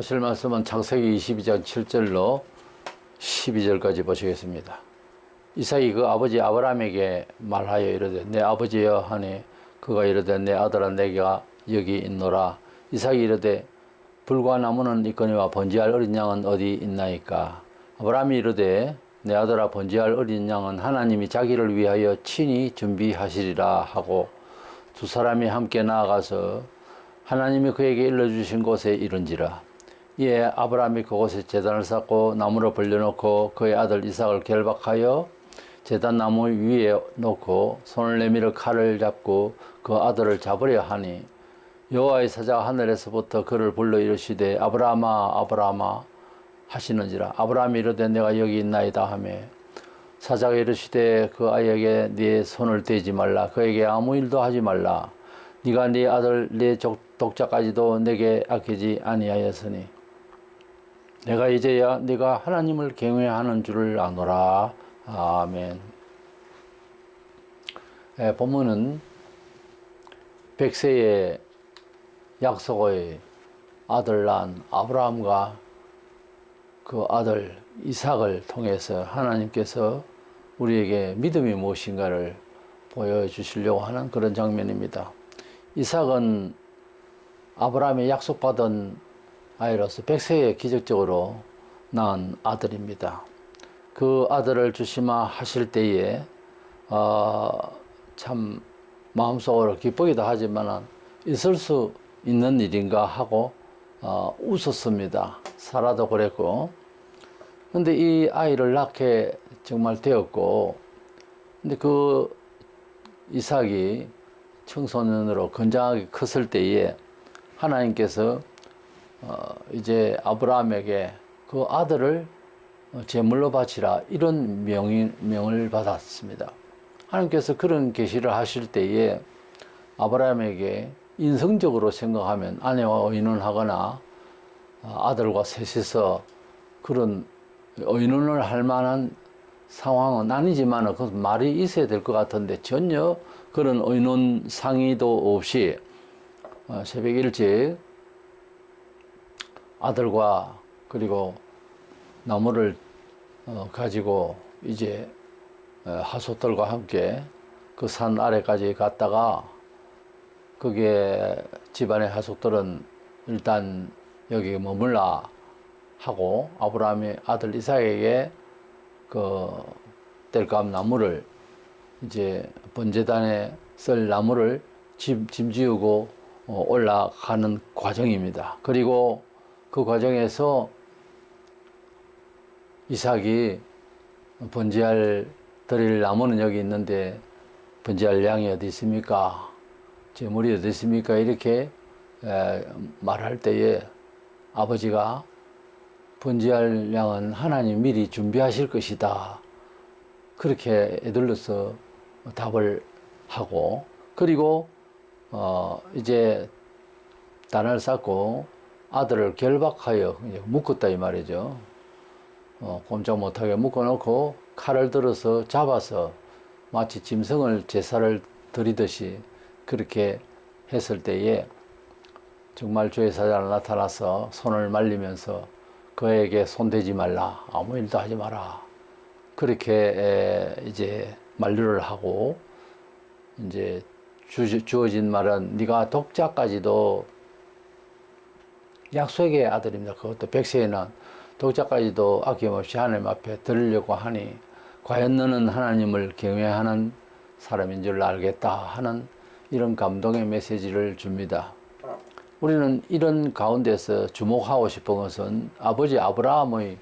보실 말씀은 창세기 22장 7절로 12절까지 보시겠습니다. 이삭이 그 아버지 아브라함에게 말하여 이르되 내 아버지여 하니 그가 이르되 내 아들아 내가 여기 있노라. 이삭이 이르되 불과 나무는 있거니와 번제할 어린 양은 어디 있나이까. 아브라함이 이르되 내 아들아 번제할 어린 양은 하나님이 자기를 위하여 친히 준비하시리라 하고 두 사람이 함께 나아가서 하나님이 그에게 일러주신 곳에 이른지라. 이에 아브라함이 그곳에 제단을 쌓고 나무를 벌려놓고 그의 아들 이삭을 결박하여 제단 나무 위에 놓고 손을 내밀어 칼을 잡고 그 아들을 잡으려 하니 여호와의 사자가 하늘에서부터 그를 불러 이르시되 아브라함아 아브라함아 하시는지라. 아브라함이 이르되 내가 여기 있나이다 하며 사자가 이르시되 그 아이에게 네 손을 대지 말라. 그에게 아무 일도 하지 말라. 네가 네 아들 네 독자까지도 내게 아끼지 아니하였으니 내가 이제야 네가 하나님을 경외하는 줄을 아노라. 아멘. 본문은 백세의 약속의 아들 낳은 아브라함과 그 아들 이삭을 통해서 하나님께서 우리에게 믿음이 무엇인가를 보여주시려고 하는 그런 장면입니다. 이삭은 아브라함이 약속받은 아이로서 백세에 기적적으로 낳은 아들입니다. 그 아들을 주시마 하실 때에 참 마음속으로 기쁘기도 하지만 있을 수 있는 일인가 하고 웃었습니다. 사라도 그랬고. 근데 이 아이를 낳게 정말 되었고, 근데 그 이삭이 청소년으로 건장하게 컸을 때에 하나님께서 이제 아브라함에게 그 아들을 제물로 바치라 이런 명을 받았습니다. 하나님께서 그런 계시를 하실 때에 아브라함에게 인성적으로 생각하면 아내와 의논하거나 아들과 셋이서 그런 의논을 할 만한 상황은 아니지만 그 말이 있어야 될 것 같은데 전혀 그런 의논 상의도 없이 새벽 일찍 아들과 그리고 나무를 가지고 이제 하숫들과 함께 그 산 아래까지 갔다가 그게 집안의 하숫들은 일단 여기 머물라 하고 아브라함이 아들 이삭에게 그 땔감 나무를 이제 번제단에 쓸 나무를 짐지우고 올라가는 과정입니다. 그리고 그 과정에서 이삭이 번제할 드릴 나무는 여기 있는데 번제할 양이 어디 있습니까? 제물이 어디 있습니까? 이렇게 말할 때에 아버지가 번제할 양은 하나님 미리 준비하실 것이다. 그렇게 애들로서 답을 하고, 그리고 이제 단을 쌓고 아들을 결박하여 묶었다 이 말이죠. 꼼짝 못하게 묶어놓고 칼을 들어서 잡아서 마치 짐승을 제사를 드리듯이 그렇게 했을 때에 정말 주의 사자가 나타나서 손을 말리면서 그에게 손대지 말라, 아무 일도 하지 마라. 그렇게 이제 만류를 하고 이제 주어진 말은 네가 독자까지도 약속의 아들입니다. 그것도 백세에는 독자까지도 아낌없이 하나님 앞에 드리려고 하니 과연 너는 하나님을 경외하는 사람인 줄 알겠다 하는 이런 감동의 메시지를 줍니다. 우리는 이런 가운데서 주목하고 싶은 것은 아버지 아브라함의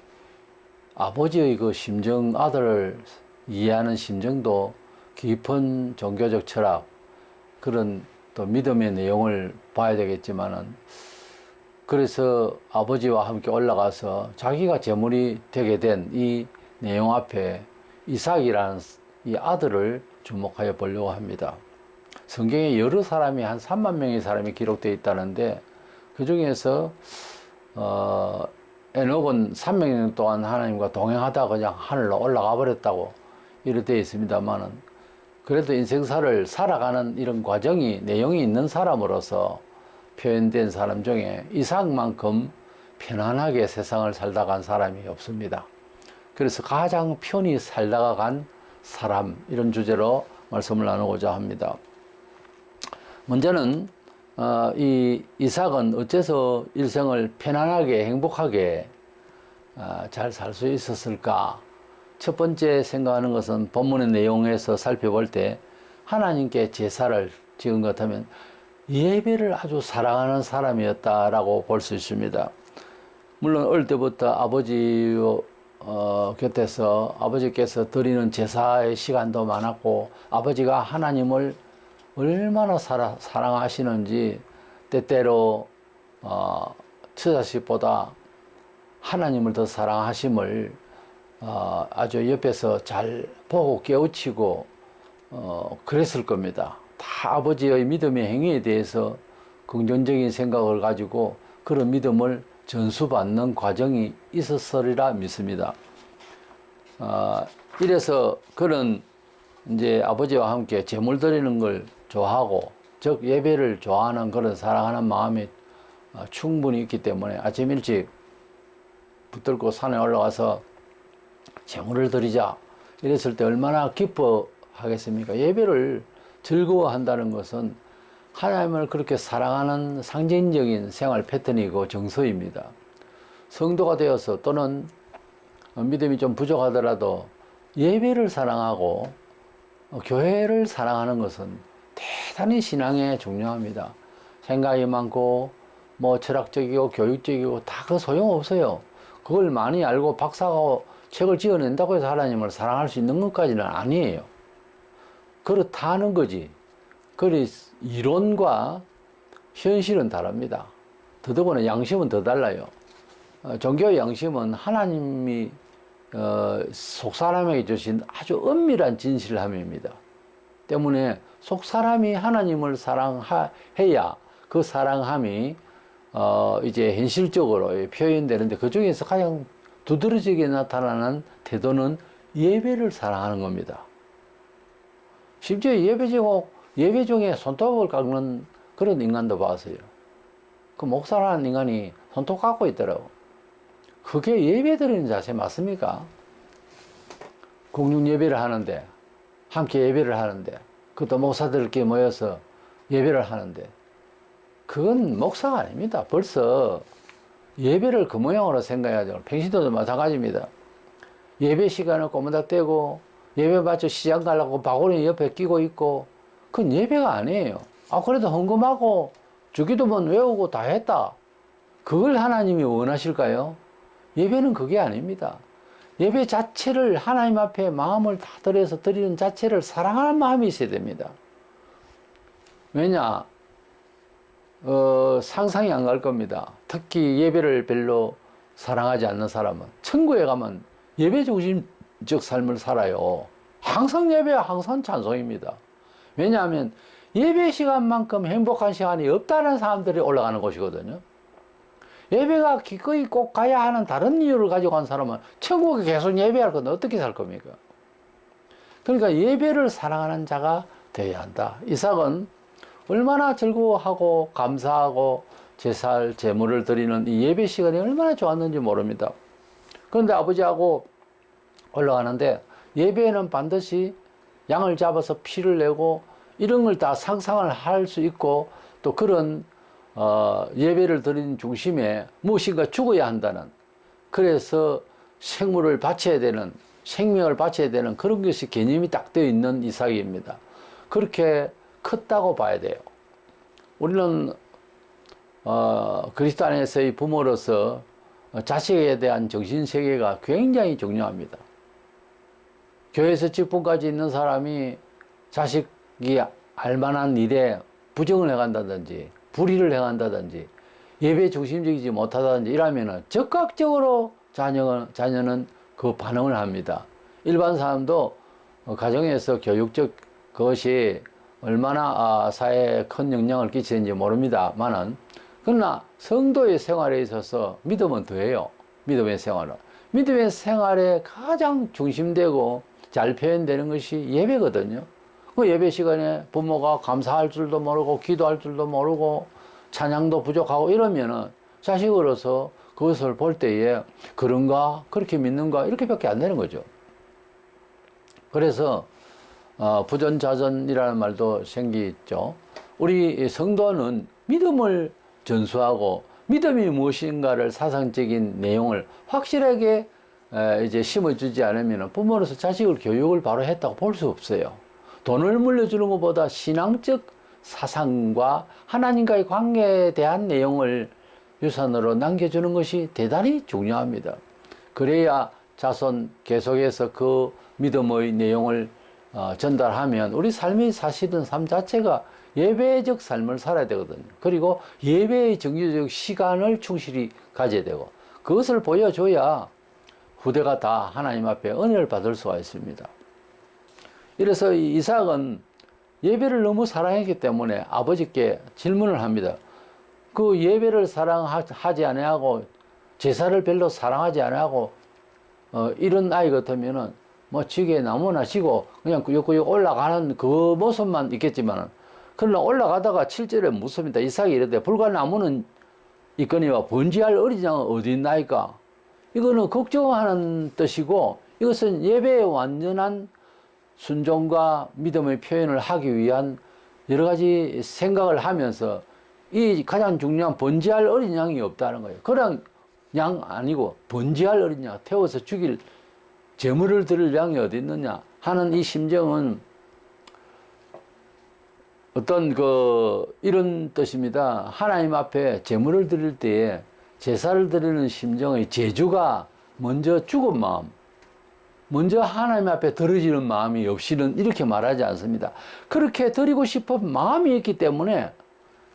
아버지의 그 심정, 아들을 이해하는 심정도 깊은 종교적 철학, 그런 또 믿음의 내용을 봐야 되겠지만은, 그래서 아버지와 함께 올라가서 자기가 제물이 되게 된 이 내용 앞에 이삭이라는 이 아들을 주목하여 보려고 합니다. 성경에 여러 사람이 한 3만 명의 사람이 기록되어 있다는데 그 중에서 에녹은 300년 동안 하나님과 동행하다가 그냥 하늘로 올라가 버렸다고 이렇게 되어 있습니다만은, 그래도 인생사를 살아가는 이런 과정이 내용이 있는 사람으로서 표현된 사람 중에 이삭만큼 편안하게 세상을 살다 간 사람이 없습니다. 그래서 가장 편히 살다가 간 사람, 이런 주제로 말씀을 나누고자 합니다. 먼저는 이 이삭은 어째서 일생을 편안하게 행복하게 잘 살 수 있었을까? 첫 번째 생각하는 것은 본문의 내용에서 살펴볼 때 하나님께 제사를 지은 것 같으면 예배를 아주 사랑하는 사람이었다라고 볼 수 있습니다. 물론 어릴 때부터 아버지 곁에서 아버지께서 드리는 제사의 시간도 많았고, 아버지가 하나님을 얼마나 사랑하시는지 때때로 처자식보다 하나님을 더 사랑하심을 아주 옆에서 잘 보고 깨우치고 그랬을 겁니다. 다 아버지의 믿음의 행위에 대해서 긍정적인 생각을 가지고 그런 믿음을 전수받는 과정이 있었으리라 믿습니다. 이래서 그런 이제 아버지와 함께 제물 드리는 걸 좋아하고, 즉 예배를 좋아하는 그런 사랑하는 마음이 충분히 있기 때문에 아침 일찍 붙들고 산에 올라가서 제물을 드리자 이랬을 때 얼마나 기뻐하겠습니까? 예배를 즐거워한다는 것은 하나님을 그렇게 사랑하는 상징적인 생활 패턴이고 정서입니다. 성도가 되어서 또는 믿음이 좀 부족하더라도 예배를 사랑하고 교회를 사랑하는 것은 대단히 신앙에 중요합니다. 생각이 많고 뭐 철학적이고 교육적이고 다 그 소용없어요. 그걸 많이 알고 박사하고 책을 지어낸다고 해서 하나님을 사랑할 수 있는 것까지는 아니에요. 그렇다는 거지. 그리 이론과 현실은 다릅니다. 더더구나 양심은 더 달라요. 종교의 양심은 하나님이 속사람에게 주신 아주 엄밀한 진실함입니다. 때문에 속사람이 하나님을 사랑해야 그 사랑함이 이제 현실적으로 표현되는데, 그 중에서 가장 두드러지게 나타나는 태도는 예배를 사랑하는 겁니다. 심지어 예배 중에 손톱을 깎는 그런 인간도 봤어요. 그 목사라는 인간이 손톱 깎고 있더라고. 그게 예배 드리는 자세 맞습니까? 공중 예배를 하는데, 함께 예배를 하는데, 그것도 목사들끼리 모여서 예배를 하는데, 그건 목사가 아닙니다. 벌써 예배를 그 모양으로 생각해야죠. 평신도도 마찬가지입니다. 예배 시간을 꼬무닥 떼고 예배 마쳐 시장 가려고 바구니 옆에 끼고 있고, 그건 예배가 아니에요. 그래도 헌금하고 주기도문 외우고 다 했다. 그걸 하나님이 원하실까요? 예배는 그게 아닙니다. 예배 자체를 하나님 앞에 마음을 다 들여서 드리는 자체를 사랑하는 마음이 있어야 됩니다. 왜냐? 상상이 안 갈 겁니다. 특히 예배를 별로 사랑하지 않는 사람은 천국에 가면 예배 중심적 삶을 살아요. 항상 예배야 항상 찬송입니다. 왜냐하면 예배 시간만큼 행복한 시간이 없다는 사람들이 올라가는 곳이거든요. 예배가 기꺼이 꼭 가야 하는 다른 이유를 가지고 간 사람은 천국에 계속 예배할 건데 어떻게 살 겁니까? 그러니까 예배를 사랑하는 자가 되어야 한다. 이삭은 얼마나 즐거워하고 감사하고 제물을 드리는 이 예배 시간이 얼마나 좋았는지 모릅니다. 그런데 아버지하고 올라가는데 예배에는 반드시 양을 잡아서 피를 내고 이런 걸 다 상상을 할 수 있고, 또 그런 예배를 드리는 중심에 무엇인가 죽어야 한다는, 그래서 생물을 바쳐야 되는, 생명을 바쳐야 되는 그런 것이 개념이 딱 되어 있는 이삭입니다. 그렇게 컸다고 봐야 돼요. 우리는 그리스도 안에서의 부모로서 자식에 대한 정신세계가 굉장히 중요합니다. 교회에서 직분까지 있는 사람이 자식이 알만한 일에 부정을 해간다든지 불의를 해간다든지 예배 중심적이지 못하다든지 이러면은 적극적으로 자녀는 그 반응을 합니다. 일반 사람도 가정에서 교육적 것이 얼마나 사회에 큰 영향을 끼치는지 모릅니다만은, 그러나 성도의 생활에 있어서 믿음은 더해요. 믿음의 생활에 가장 중심되고 잘 표현되는 것이 예배거든요. 그 예배 시간에 부모가 감사할 줄도 모르고 기도할 줄도 모르고 찬양도 부족하고 이러면은 자식으로서 그것을 볼 때에 그런가 그렇게 믿는가 이렇게밖에 안 되는 거죠. 그래서 부전자전이라는 말도 생기죠. 우리 성도는 믿음을 전수하고 믿음이 무엇인가를 사상적인 내용을 확실하게 이제 심어주지 않으면 부모로서 자식을 교육을 바로 했다고 볼 수 없어요. 돈을 물려주는 것보다 신앙적 사상과 하나님과의 관계에 대한 내용을 유산으로 남겨주는 것이 대단히 중요합니다. 그래야 자손 계속해서 그 믿음의 내용을 전달하면 우리 삶이 사실은 삶 자체가 예배적 삶을 살아야 되거든요. 그리고 예배의 정규적 시간을 충실히 가져야 되고 그것을 보여줘야 후대가 다 하나님 앞에 은혜를 받을 수가 있습니다. 이래서 이삭은 예배를 너무 사랑했기 때문에 아버지께 질문을 합니다. 그 예배를 사랑하지 않아하고 제사를 별로 사랑하지 않아하고 이런 아이 같으면은 뭐 지게 나무나 지고 그냥 꾸역꾸역 올라가는 그 모습만 있겠지만은 그러나 올라가다가 7절에 묻습니다. 이삭이 이르되 불과 나무는 있거니와 번지할 어린 양은 어디 있나이까? 이거는 걱정하는 뜻이고 이것은 예배의 완전한 순종과 믿음의 표현을 하기 위한 여러 가지 생각을 하면서 이 가장 중요한 번지할 어린 양이 없다는 거예요. 그냥 양 아니고 번지할 어린 양, 태워서 죽일 제물을 드릴 양이 어디 있느냐 하는 이 심정은 어떤 이런 뜻입니다. 하나님 앞에 제물을 드릴 때에 제사를 드리는 심정의 제주가 먼저 죽은 마음, 먼저 하나님 앞에 드려지는 마음이 없이는 이렇게 말하지 않습니다. 그렇게 드리고 싶은 마음이 있기 때문에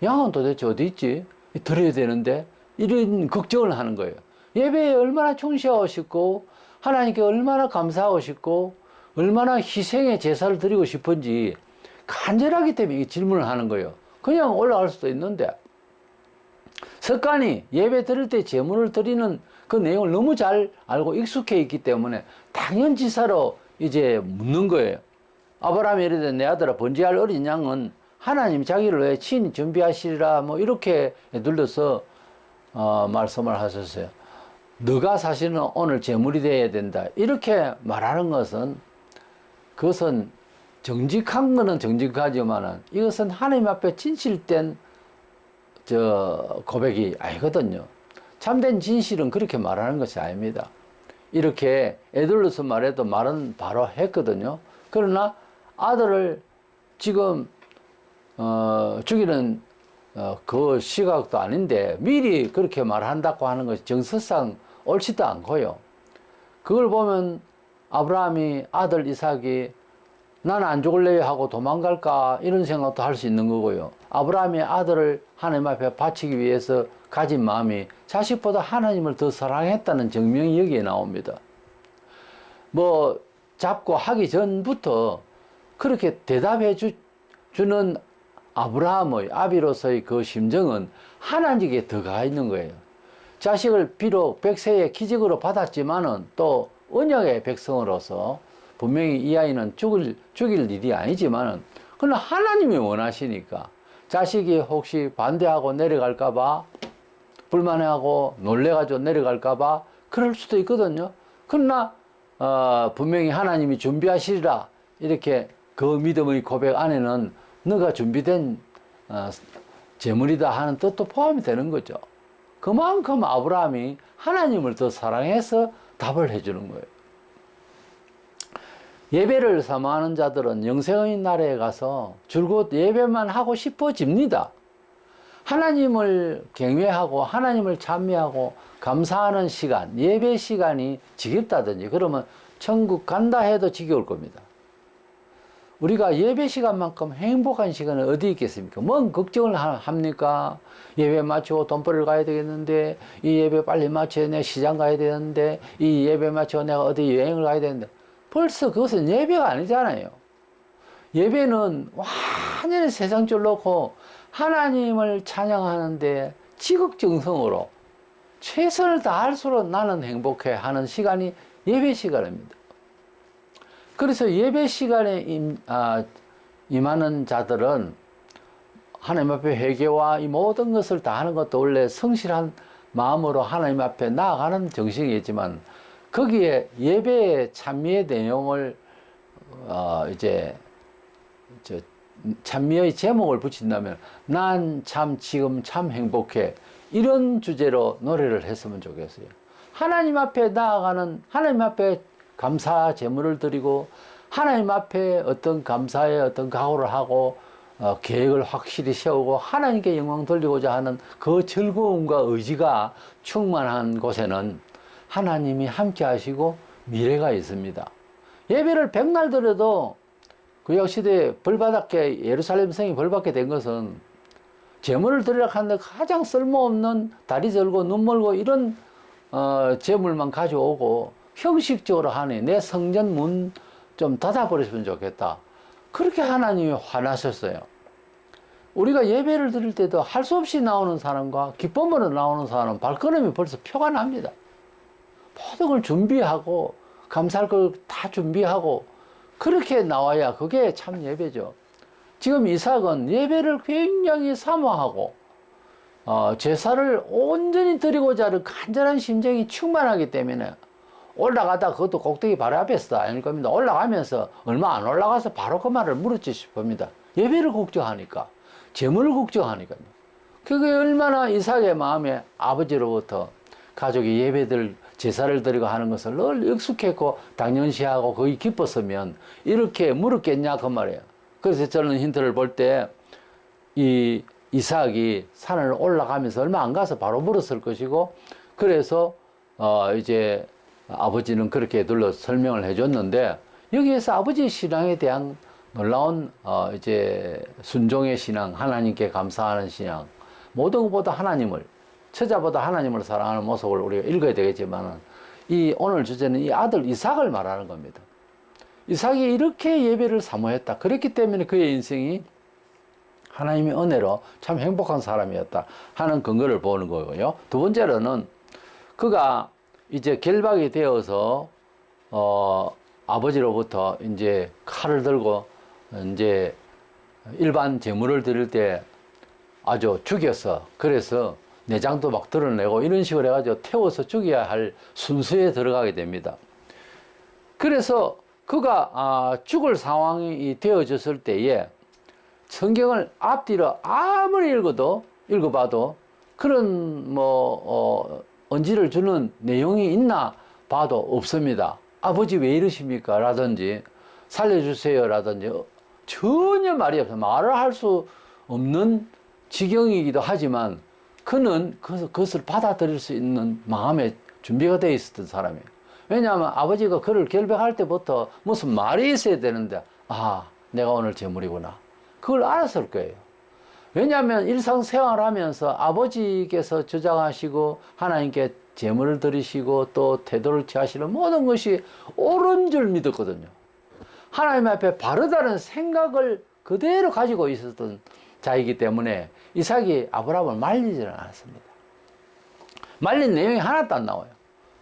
양은 도대체 어디 있지? 드려야 되는데 이런 걱정을 하는 거예요. 예배에 얼마나 충실하고 싶고 하나님께 얼마나 감사하고 싶고 얼마나 희생의 제사를 드리고 싶은지 간절하기 때문에 이 질문을 하는 거예요. 그냥 올라갈 수도 있는데 석간이 예배 드릴 때 제물을 드리는 그 내용을 너무 잘 알고 익숙해 있기 때문에 당연지사로 이제 묻는 거예요. 아브라함이 이르되 내 아들아 번제할 어린 양은 하나님 자기를 왜 친히 준비하시리라 뭐 이렇게 눌러서 말씀을 하셨어요. 너가 사실은 오늘 제물이 되어야 된다 이렇게 말하는 것은 그것은 정직한 거는 정직하지만은 이것은 하나님 앞에 진실된 고백이 아니거든요. 참된 진실은 그렇게 말하는 것이 아닙니다. 이렇게 애들로서 말해도 말은 바로 했거든요. 그러나 아들을 지금 죽이는 그 시각도 아닌데 미리 그렇게 말한다고 하는 것이 정서상 옳지도 않고요. 그걸 보면 아브라함이 아들 이삭이 나는 안 죽을래요 하고 도망갈까 이런 생각도 할 수 있는 거고요. 아브라함이 아들을 하나님 앞에 바치기 위해서 가진 마음이 자식보다 하나님을 더 사랑했다는 증명이 여기에 나옵니다. 뭐 잡고 하기 전부터 그렇게 대답해 주는 아브라함의 아비로서의 그 심정은 하나님께 더 가 있는 거예요. 자식을 비록 백세의 기적으로 받았지만은 또 언약의 백성으로서 분명히 이 아이는 죽일 일이 아니지만은 그러나 하나님이 원하시니까 자식이 혹시 반대하고 내려갈까봐 불만해하고 놀래가지고 내려갈까봐 그럴 수도 있거든요. 그러나 분명히 하나님이 준비하시리라 이렇게 그 믿음의 고백 안에는 너가 준비된 제물이다 하는 뜻도 포함이 되는 거죠. 그만큼 아브라함이 하나님을 더 사랑해서 답을 해주는 거예요. 예배를 사모하는 자들은 영생의 나라에 가서 줄곧 예배만 하고 싶어집니다. 하나님을 경외하고 하나님을 찬미하고 감사하는 시간, 예배 시간이 지겹다든지 그러면 천국 간다 해도 지겨울 겁니다. 우리가 예배 시간만큼 행복한 시간은 어디 있겠습니까? 뭔 걱정을 합니까? 예배 마치고 돈벌이를 가야 되겠는데 이 예배 빨리 마쳐야 내가 시장 가야 되는데 이 예배 마치고 내가 어디 여행을 가야 되는데 벌써 그것은 예배가 아니잖아요. 예배는 완전히 세상줄 놓고 하나님을 찬양하는데 지극정성으로 최선을 다할수록 나는 행복해 하는 시간이 예배 시간입니다. 그래서 예배 시간에 임하는 자들은 하나님 앞에 회개와 이 모든 것을 다 하는 것도 원래 성실한 마음으로 하나님 앞에 나아가는 정신이겠지만 거기에 예배의 찬미의 내용을 이제 찬미의 제목을 붙인다면 난 참 지금 참 행복해 이런 주제로 노래를 했으면 좋겠어요. 하나님 앞에 나아가는 하나님 앞에 감사 제물을 드리고 하나님 앞에 어떤 감사의 어떤 각오를 하고 계획을 확실히 세우고 하나님께 영광 돌리고자 하는 그 즐거움과 의지가 충만한 곳에는 하나님이 함께 하시고 미래가 있습니다. 예배를 백날 드려도 구약시대에 벌받았게 예루살렘 성이 벌받게 된 것은 제물을 드리려 하는데 가장 쓸모없는 다리 절고 눈 멀고 이런 제물만 가져오고 형식적으로 하니 내 성전 문 좀 닫아버렸으면 좋겠다. 그렇게 하나님이 화나셨어요. 우리가 예배를 드릴 때도 할 수 없이 나오는 사람과 기쁨으로 나오는 사람은 발걸음이 벌써 표가 납니다. 모든 걸 준비하고 감사할 걸 다 준비하고 그렇게 나와야 그게 참 예배죠. 지금 이삭은 예배를 굉장히 사모하고 제사를 온전히 드리고자 하는 간절한 심정이 충만하기 때문에 올라가다 그것도 꼭대기 바로 앞에서 아닐 겁니다. 올라가면서 얼마 안 올라가서 바로 그 말을 물었지 싶습니다. 예배를 걱정하니까 재물을 걱정하니까요. 그게 얼마나 이삭의 마음에 아버지로부터 가족이 예배들 제사를 드리고 하는 것을 늘 익숙했고 당연시하고 거의 기뻤으면 이렇게 물었겠냐 그 말이에요. 그래서 저는 힌트를 볼 때 이 이삭이 산을 올라가면서 얼마 안 가서 바로 물었을 것이고 그래서 이제 아버지는 그렇게 둘러 설명을 해줬는데 여기에서 아버지의 신앙에 대한 놀라운 이제 순종의 신앙, 하나님께 감사하는 신앙, 모든 것보다 하나님을 처자보다 하나님을 사랑하는 모습을 우리가 읽어야 되겠지만 이 오늘 주제는 이 아들 이삭을 말하는 겁니다. 이삭이 이렇게 예배를 사모했다. 그랬기 때문에 그의 인생이 하나님의 은혜로 참 행복한 사람이었다 하는 근거를 보는 거고요. 두 번째로는 그가 이제 결박이 되어서 아버지로부터 이제 칼을 들고 이제 일반 제물을 드릴 때 아주 죽였어. 그래서 내장도 막 드러내고 이런 식으로 해가지고 태워서 죽여야 할 순서에 들어가게 됩니다. 그래서 그가 죽을 상황이 되어졌을 때에 성경을 앞뒤로 아무리 읽어봐도 그런 언지를 주는 내용이 있나 봐도 없습니다. 아버지 왜 이러십니까? 라든지 살려주세요 라든지 전혀 말이 없어요. 말을 할 수 없는 지경이기도 하지만 그는 그것을 받아들일 수 있는 마음의 준비가 되어 있었던 사람이에요. 왜냐하면 아버지가 그를 결백할 때부터 무슨 말이 있어야 되는데 내가 오늘 제물이구나. 그걸 알았을 거예요. 왜냐하면 일상생활을 하면서 아버지께서 주장하시고 하나님께 제물을 드리시고 또 태도를 취하시는 모든 것이 옳은 줄 믿었거든요. 하나님 앞에 바르다는 생각을 그대로 가지고 있었던 자이기 때문에 이삭이 아브라함을 말리지는 않았습니다. 말린 내용이 하나도 안 나와요.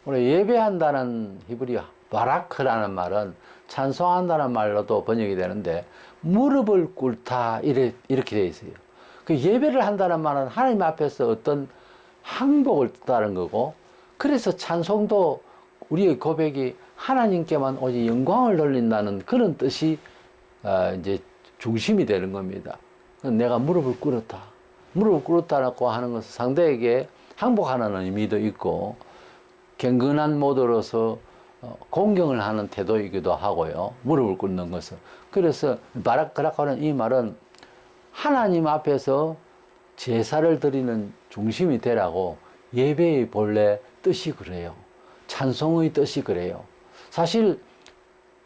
우리 예배한다는 히브리 바라크라는 말은 찬송한다는 말로도 번역이 되는데 무릎을 꿇다 이렇게 되어 있어요. 그 예배를 한다는 말은 하나님 앞에서 어떤 항복을 뜻하는 거고 그래서 찬송도 우리의 고백이 하나님께만 오직 영광을 돌린다는 그런 뜻이 이제 중심이 되는 겁니다. 내가 무릎을 꿇었다. 무릎을 꿇었다고 하는 것은 상대에게 항복하는 의미도 있고 경건한 모드로서 공경을 하는 태도이기도 하고요. 무릎을 꿇는 것은. 그래서 바라크라고 하는 이 말은 하나님 앞에서 제사를 드리는 중심이 되라고 예배의 본래 뜻이 그래요. 찬송의 뜻이 그래요. 사실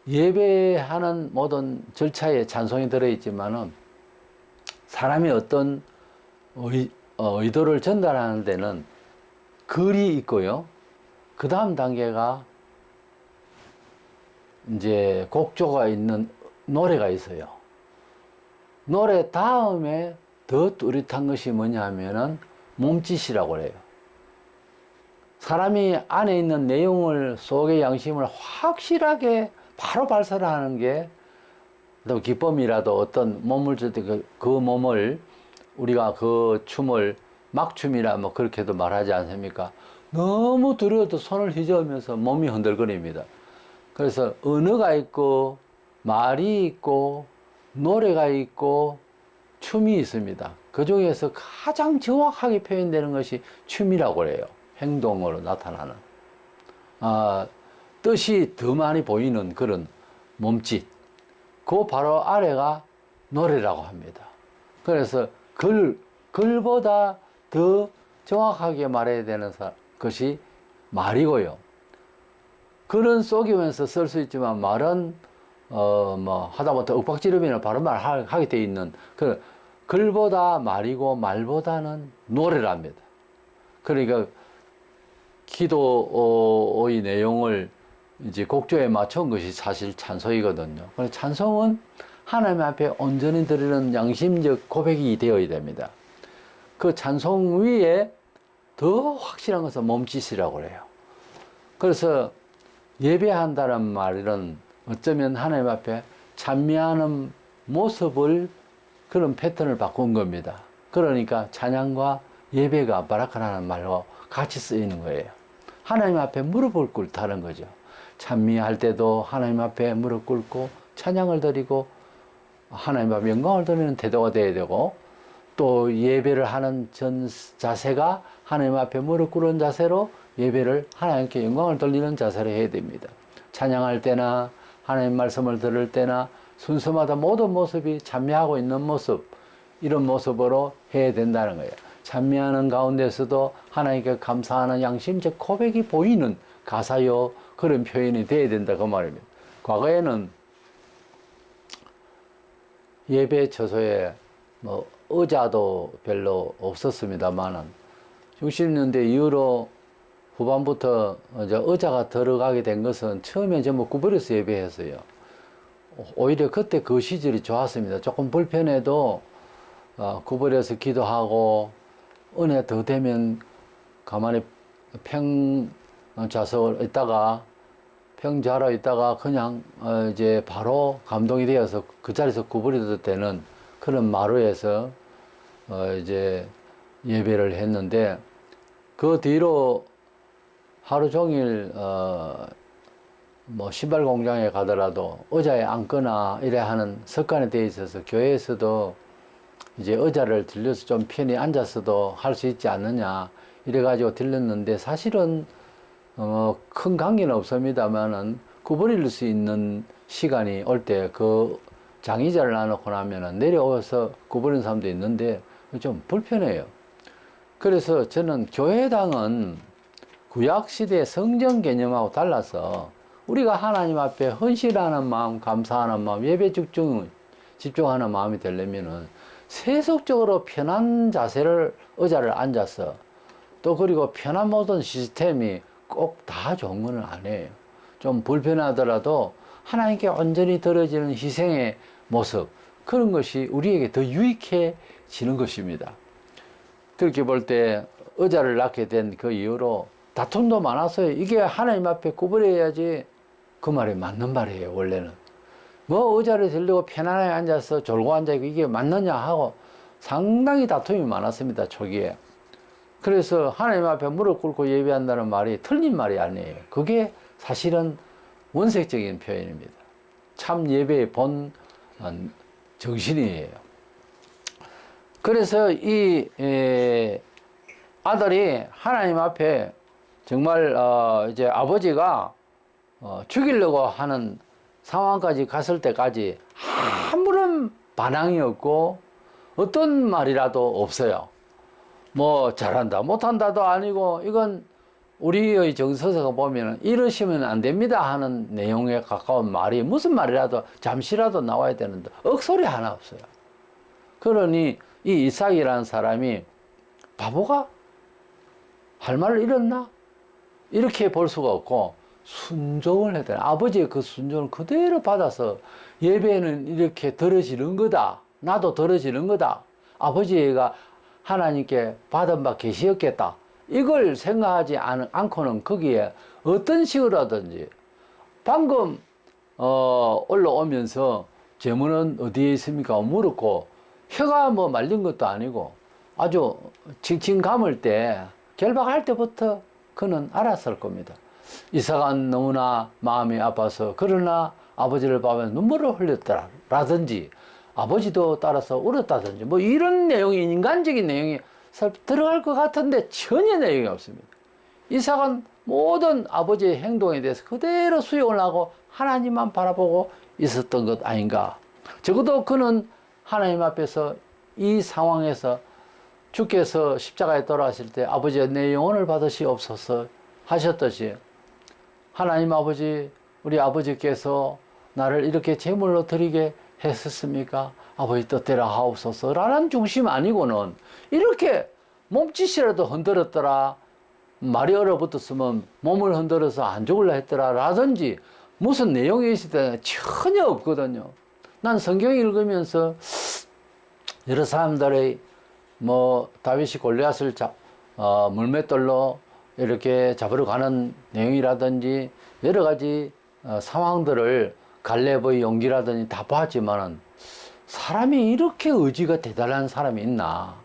예배하는 모든 절차에 찬송이 들어있지만은 사람이 어떤 의도를 전달하는 데는 글이 있고요. 그 다음 단계가 이제 곡조가 있는 노래가 있어요. 노래 다음에 더 뚜렷한 것이 뭐냐 하면은 몸짓이라고 해요. 사람이 안에 있는 내용을 속의 양심을 확실하게 바로 발설하는 게 또 기쁨이라도 어떤 몸을 줄 때 그 몸을 우리가 그 춤을 막춤이라 뭐 그렇게도 말하지 않습니까? 너무 두려워도 손을 휘저으면서 몸이 흔들거립니다. 그래서 언어가 있고 말이 있고 노래가 있고 춤이 있습니다. 그 중에서 가장 정확하게 표현되는 것이 춤이라고 해요. 행동으로 나타나는. 뜻이 더 많이 보이는 그런 몸짓. 그 바로 아래가 노래라고 합니다. 그래서 글보다 더 정확하게 말해야 되는 것이 말이고요. 글은 속이면서 쓸 수 있지만 말은 하다못해 윽박지르면 바로 말하게 돼 있는 그 글보다 말이고 말보다는 노래랍니다. 그러니까 기도의 내용을 이제 곡조에 맞춘 것이 사실 찬송이거든요. 그래서 찬송은 하나님 앞에 온전히 드리는 양심적 고백이 되어야 됩니다. 그 찬송 위에 더 확실한 것은 몸짓이라고 그래요. 그래서 예배한다는 말은 어쩌면 하나님 앞에 찬미하는 모습을 그런 패턴을 바꾼 겁니다. 그러니까 찬양과 예배가 바라카라는 말과 같이 쓰이는 거예요. 하나님 앞에 무릎을 꿇다는 거죠. 찬미할 때도 하나님 앞에 무릎 꿇고 찬양을 드리고 하나님 앞에 영광을 드리는 태도가 되어야 되고, 또 예배를 하는 전 자세가 하나님 앞에 무릎 꿇은 자세로 예배를 하나님께 영광을 돌리는 자세로 해야 됩니다. 찬양할 때나 하나님 말씀을 들을 때나 순서마다 모든 모습이 찬미하고 있는 모습, 이런 모습으로 해야 된다는 거예요. 찬미하는 가운데서도 하나님께 감사하는 양심적 고백이 보이는 가사요, 그런 표현이 돼야 된다 그 말입니다. 과거에는 예배 처소에 의자도 별로 없었습니다만은 60년대 이후로 후반부터 이제 의자가 들어가게 된 것은 처음에 전부 구부려서 예배했어요. 오히려 그때 그 시절이 좋았습니다. 조금 불편해도 구부려서 기도하고, 은혜 더 되면 가만히 평좌석을 있다가 평자로 있다가 그냥 이제 바로 감동이 되어서 그 자리에서 구부려도 되는 그런 마루에서 이제 예배를 했는데, 그 뒤로 하루 종일 신발 공장에 가더라도 의자에 앉거나 이래 하는 습관이 돼 있어서 교회에서도 이제 의자를 들려서 좀 편히 앉아서도 할 수 있지 않느냐 이래 가지고 들렸는데, 사실은 큰 관계는 없습니다만은 구부릴 수 있는 시간이 올 때 그 장의자를 놔놓고 나면은 내려와서 구부리는 사람도 있는데 좀 불편해요. 그래서 저는 교회당은 구약시대의 성전 개념하고 달라서 우리가 하나님 앞에 헌신하는 마음, 감사하는 마음, 예배 집중하는 마음이 되려면은 세속적으로 편한 자세를 의자를 앉아서, 또 그리고 편한 모든 시스템이 꼭 다 좋은 건 아니에요. 좀 불편하더라도 하나님께 온전히 드려지는 희생의 모습, 그런 것이 우리에게 더 유익해지는 것입니다. 그렇게 볼 때 의자를 낳게 된 그 이후로 다툼도 많았어요. 이게 하나님 앞에 구부려야지, 그 말이 맞는 말이에요. 원래는 의자를 들고 편안하게 앉아서 졸고 앉아있고 이게 맞느냐 하고 상당히 다툼이 많았습니다. 초기에. 그래서 하나님 앞에 무릎 꿇고 예배한다는 말이 틀린 말이 아니에요. 그게 사실은 원색적인 표현입니다. 참 예배의 본 정신이에요. 그래서 이 아들이 하나님 앞에 정말 이제 아버지가 죽이려고 하는 상황까지 갔을 때까지 아무런 반항이 없고 어떤 말이라도 없어요. 잘한다 못한다도 아니고, 이건 우리의 정서서가 보면 이러시면 안 됩니다 하는 내용에 가까운 말이 무슨 말이라도 잠시라도 나와야 되는데 억소리 하나 없어요. 그러니 이 이삭이라는 사람이 바보가 할 말을 잃었나? 이렇게 볼 수가 없고 순종을 해야 돼. 아버지의 그 순종을 그대로 받아서 예배는 이렇게 들어지는 거다. 나도 들어지는 거다. 아버지가 하나님께 받은 바 계시였겠다. 이걸 생각하지 않고는 거기에 어떤 식으로든지, 방금 올라오면서 재물은 어디에 있습니까? 물었고, 혀가 말린 것도 아니고 아주 칭칭 감을 때 결박할 때부터 그는 알았을 겁니다. 이삭은 너무나 마음이 아파서 그러나 아버지를 보면 눈물을 흘렸더라 라든지 아버지도 따라서 울었다든지 뭐 이런 내용이 인간적인 내용이 들어갈 것 같은데 전혀 내용이 없습니다. 이삭은 모든 아버지의 행동에 대해서 그대로 수용을 하고 하나님만 바라보고 있었던 것 아닌가. 적어도 그는 하나님 앞에서 이 상황에서 주께서 십자가에 돌아가실 때 아버지의 내 영혼을 받으시옵소서 하셨듯이 하나님 아버지, 우리 아버지께서 나를 이렇게 제물로 드리게 했었습니까? 아버지 뜻대로 하옵소서 라는 중심 아니고는 이렇게 몸짓이라도 흔들었더라, 말이 얼어붙었으면 몸을 흔들어서 안 죽을라 했더라 라든지 무슨 내용이 있을 때는 전혀 없거든요. 난 성경 읽으면서 여러 사람들의 뭐 다윗이 골리앗을 물맷돌로 이렇게 잡으러 가는 내용이라든지 여러 가지 상황들을 갈렙의 용기라든지 다 봤지만은 사람이 이렇게 의지가 대단한 사람이 있나?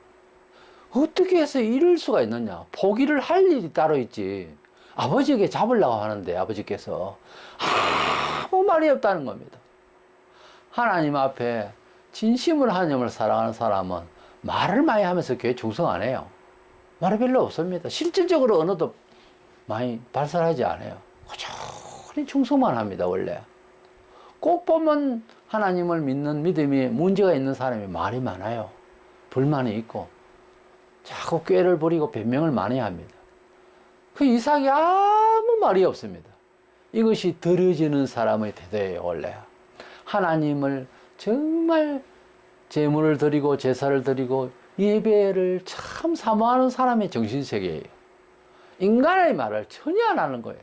어떻게 해서 이럴 수가 있느냐? 포기를 할 일이 따로 있지. 아버지에게 잡으려고 하는데 아버지께서 아무 말이 없다는 겁니다. 하나님 앞에 진심으로 하나님을 사랑하는 사람은 말을 많이 하면서 교회 충성 안 해요. 말이 별로 없습니다. 실질적으로 언어도 많이 발설하지 않아요. 꾸준히 충성만 합니다, 원래. 꼭 보면 하나님을 믿는 믿음이 문제가 있는 사람이 말이 많아요. 불만이 있고 자꾸 꾀를 부리고 변명을 많이 합니다. 그 이삭이 아무 말이 없습니다. 이것이 들어지는 사람의 태도예요, 원래. 하나님을 정말 제물을 드리고 제사를 드리고 예배를 참 사모하는 사람의 정신세계예요. 인간의 말을 전혀 안 하는 거예요.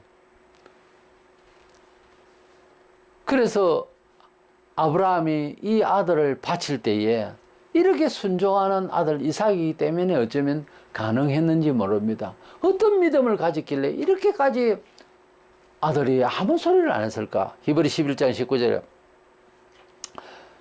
그래서 아브라함이 이 아들을 바칠 때에 이렇게 순종하는 아들 이삭이기 때문에 어쩌면 가능했는지 모릅니다. 어떤 믿음을 가졌길래 이렇게까지 아들이 아무 소리를 안 했을까? 히브리 11장 19절에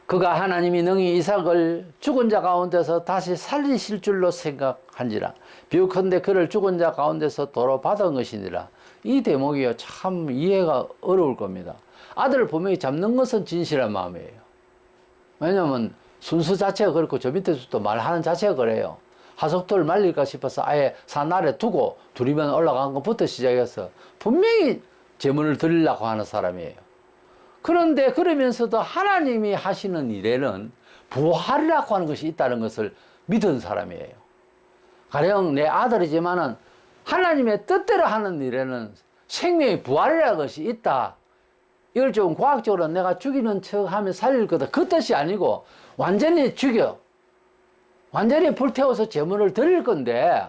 그가 하나님이 능히 이삭을 죽은 자 가운데서 다시 살리실 줄로 생각한지라 비유컨대 그를 죽은 자 가운데서 도로 받은 것이니라. 이 대목이요 참 이해가 어려울 겁니다. 아들을 분명히 잡는 것은 진실한 마음이에요. 왜냐하면 순수 자체가 그렇고 저 밑에서도 말하는 자체가 그래요. 하석도를 말릴까 싶어서 아예 산 아래 두고 두리번 올라간 것부터 시작해서 분명히 제물을 드리려고 하는 사람이에요. 그런데 그러면서도 하나님이 하시는 일에는 부활이라고 하는 것이 있다는 것을 믿은 사람이에요. 가령 내 아들이지만은 하나님의 뜻대로 하는 일에는 생명의 부활이라는 것이 있다. 이걸 좀 과학적으로 내가 죽이는 척 하면 살릴 거다. 그 뜻이 아니고 완전히 죽여. 완전히 불태워서 제물을 드릴 건데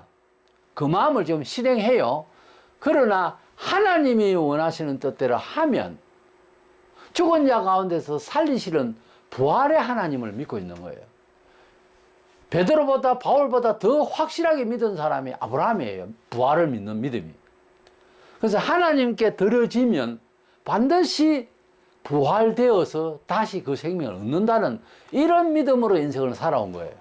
그 마음을 좀 실행해요. 그러나 하나님이 원하시는 뜻대로 하면 죽은 자 가운데서 살리시는 부활의 하나님을 믿고 있는 거예요. 베드로보다 바울보다 더 확실하게 믿은 사람이 아브라함이에요. 부활을 믿는 믿음이. 그래서 하나님께 들어지면 반드시 부활되어서 다시 그 생명을 얻는다는 이런 믿음으로 인생을 살아온 거예요.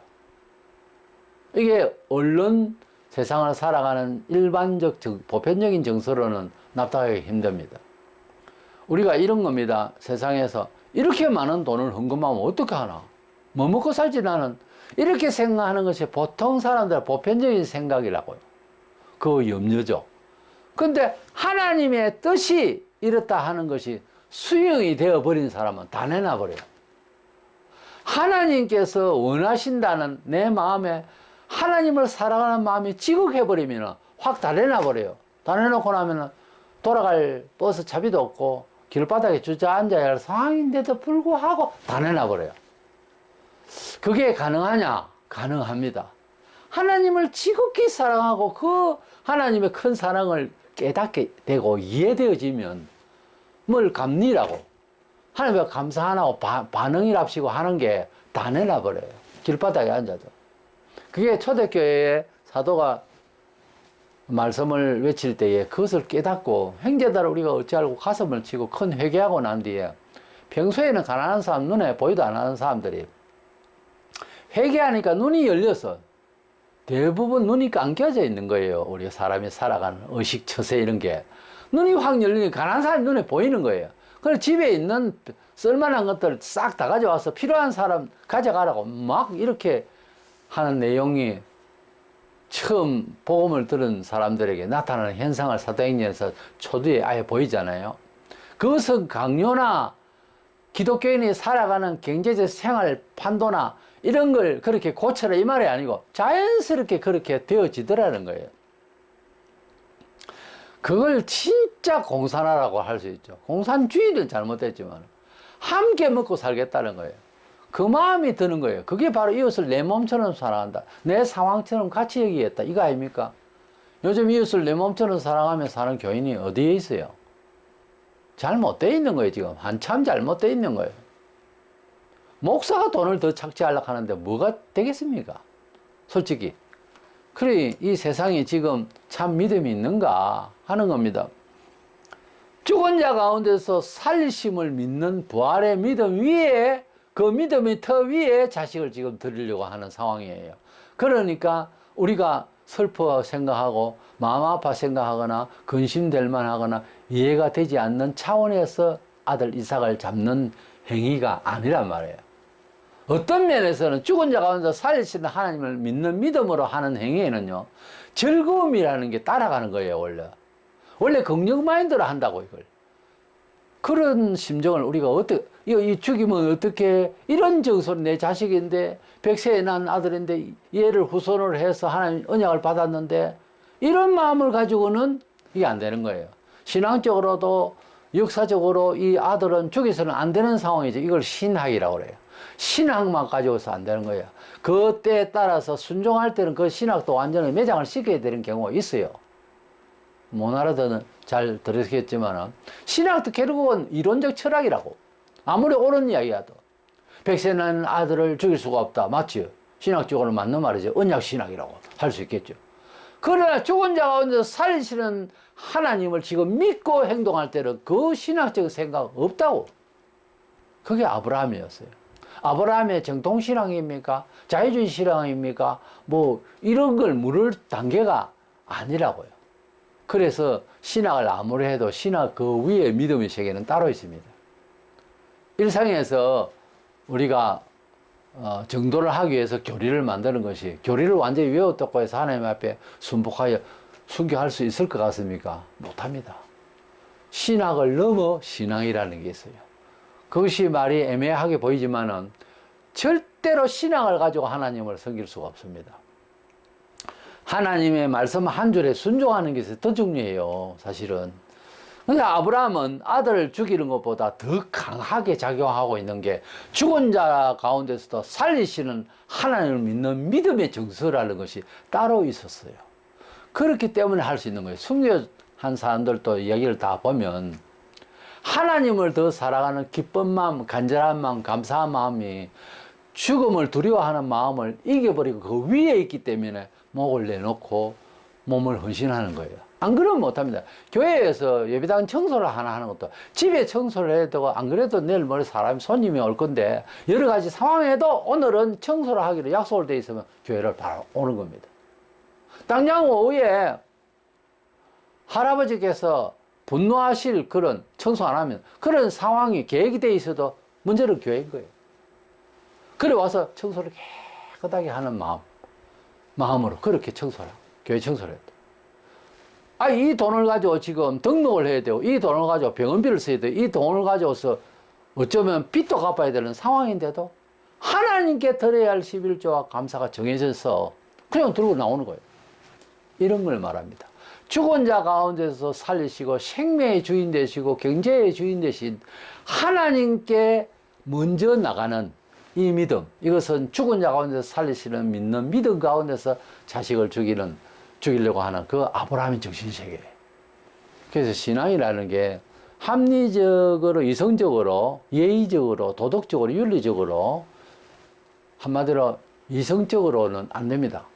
이게 얼른 세상을 살아가는 일반적 보편적인 정서로는 납득하기 힘듭니다. 우리가 이런 겁니다. 세상에서 이렇게 많은 돈을 헌금하면 어떻게 하나? 뭐 먹고 살지 나는? 이렇게 생각하는 것이 보통 사람들의 보편적인 생각이라고요. 그 염려죠. 근데 하나님의 뜻이 이렇다 하는 것이 수용이 되어버린 사람은 다 내놔버려요. 하나님께서 원하신다는 내 마음에 하나님을 사랑하는 마음이 지극해버리면 확 다 내놔버려요. 다 내놓고 나면 돌아갈 버스 차비도 없고 길바닥에 주저앉아야 할 상황인데도 불구하고 다 내놔버려요. 그게 가능하냐? 가능합니다. 하나님을 지극히 사랑하고 그 하나님의 큰 사랑을 깨닫게 되고 이해되어지면 뭘 감리라고 하나님께 감사 안 하고 반응이랍시고 하는 게 다 내놔버려요. 길바닥에 앉아도. 그게 초대교회의 사도가 말씀을 외칠 때에 그것을 깨닫고 형제들아 우리가 어찌 알고 가슴을 치고 큰 회개하고 난 뒤에 평소에는 가난한 사람 눈에 보이도 안 하는 사람들이 회개하니까 눈이 열려서 대부분 눈이 감겨져 있는 거예요. 우리 사람이 살아가는 의식 처세 이런 게. 눈이 확 열리니 가난한 사람이 눈에 보이는 거예요. 그래서 집에 있는 쓸만한 것들 싹 다 가져와서 필요한 사람 가져가라고 막 이렇게 하는 내용이 처음 복음을 들은 사람들에게 나타나는 현상을 사도행전에서 초두에 아예 보이잖아요. 그것은 강요나 기독교인이 살아가는 경제적 생활 판도나 이런 걸 그렇게 고쳐라 이 말이 아니고 자연스럽게 그렇게 되어지더라는 거예요. 그걸 진짜 공산화라고 할 수 있죠. 공산주의는 잘못됐지만 함께 먹고 살겠다는 거예요. 그 마음이 드는 거예요. 그게 바로 이웃을 내 몸처럼 사랑한다. 내 상황처럼 같이 여기겠다. 이거 아닙니까? 요즘 이웃을 내 몸처럼 사랑하며 사는 교인이 어디에 있어요? 잘못되어 있는 거예요. 지금 한참 잘못되어 있는 거예요. 목사가 돈을 더 착취하려고 하는데 뭐가 되겠습니까? 솔직히. 그래 이 세상에 지금 참 믿음이 있는가 하는 겁니다. 죽은 자 가운데서 살리심을 믿는 부활의 믿음 위에 그 믿음의 터 위에 자식을 지금 드리려고 하는 상황이에요. 그러니까 우리가 슬퍼 생각하고 마음 아파 생각하거나 근심될 만하거나 이해가 되지 않는 차원에서 아들 이삭을 잡는 행위가 아니란 말이에요. 어떤 면에서는 죽은 자 가운데 살리시는 하나님을 믿는 믿음으로 하는 행위에는요, 즐거움이라는 게 따라가는 거예요, 원래. 원래 긍정 마인드로 한다고, 이걸. 그런 심정을 우리가 이 죽이면 어떻게, 이런 정서로 내 자식인데, 100세에 난 아들인데, 얘를 후손으로 해서 하나님 언약을 받았는데, 이런 마음을 가지고는 이게 안 되는 거예요. 신앙적으로도, 역사적으로 이 아들은 죽여서는 안 되는 상황이죠. 이걸 신학이라고 그래요. 신학만 가지고서 안 되는 거예요. 그 때에 따라서 순종할 때는 그 신학도 완전히 매장을 시켜야 되는 경우가 있어요. 못 알아듣는 잘 들으시겠지만 신학도 결국은 이론적 철학이라고. 아무리 옳은 이야기라도 100세 난 아들을 죽일 수가 없다. 맞지요? 신학적으로 맞는 말이죠. 언약 신학이라고 할 수 있겠죠. 그러나 죽은 자 가운데 살리시는 하나님을 지금 믿고 행동할 때는 그 신학적 생각 없다고. 그게 아브라함이었어요. 아브라함의 정통신앙입니까? 자유주의 신앙입니까? 뭐 이런 걸 물을 단계가 아니라고요. 그래서 신학을 아무리 해도 신학 그 위에 믿음의 세계는 따로 있습니다. 일상에서 우리가 정도를 하기 위해서 교리를 만드는 것이, 교리를 완전히 외웠다고 해서 하나님 앞에 순복하여 순교할 수 있을 것 같습니까? 못합니다. 신학을 넘어 신앙이라는 게 있어요. 그것이 말이 애매하게 보이지만은 절대로 신앙을 가지고 하나님을 섬길 수가 없습니다. 하나님의 말씀 한 줄에 순종하는 것이 더 중요해요, 사실은. 근데 아브라함은 아들을 죽이는 것보다 더 강하게 작용하고 있는 게 죽은 자 가운데서도 살리시는 하나님을 믿는 믿음의 정서라는 것이 따로 있었어요. 그렇기 때문에 할 수 있는 거예요. 순교한 사람들도 이야기를 다 보면 하나님을 더 사랑하는 기쁜 마음, 간절한 마음, 감사한 마음이 죽음을 두려워하는 마음을 이겨버리고 그 위에 있기 때문에 목을 내놓고 몸을 헌신하는 거예요. 안 그러면 못합니다. 교회에서 예배당 청소를 하나 하는 것도 집에 청소를 해도 안 그래도 내일 모레 사람이 손님이 올 건데 여러 가지 상황에도 오늘은 청소를 하기로 약속을 돼 있으면 교회를 바로 오는 겁니다. 당장 오후에 할아버지께서 분노하실 그런 청소 안 하면 그런 상황이 계획이 돼 있어도 문제는 교회인 거예요. 그래 와서 청소를 깨끗하게 하는 마음으로 그렇게 청소를 하고 교회 청소를 했다. 이 돈을 가지고 지금 등록을 해야 되고 이 돈을 가지고 병원비를 써야 되고 이 돈을 가지고서 어쩌면 빚도 갚아야 되는 상황인데도 하나님께 드려야 할 11조와 감사가 정해져서 그냥 들고 나오는 거예요. 이런 걸 말합니다. 죽은 자 가운데서 살리시고 생명의 주인 되시고 경제의 주인 되신 하나님께 먼저 나가는 이 믿음, 이것은 죽은 자 가운데서 살리시는 믿는 믿음 가운데서 자식을 죽이려고 하는 그 아브라함의 정신세계. 그래서 신앙이라는 게 합리적으로, 이성적으로, 예의적으로, 도덕적으로, 윤리적으로 한마디로 이성적으로는 안 됩니다.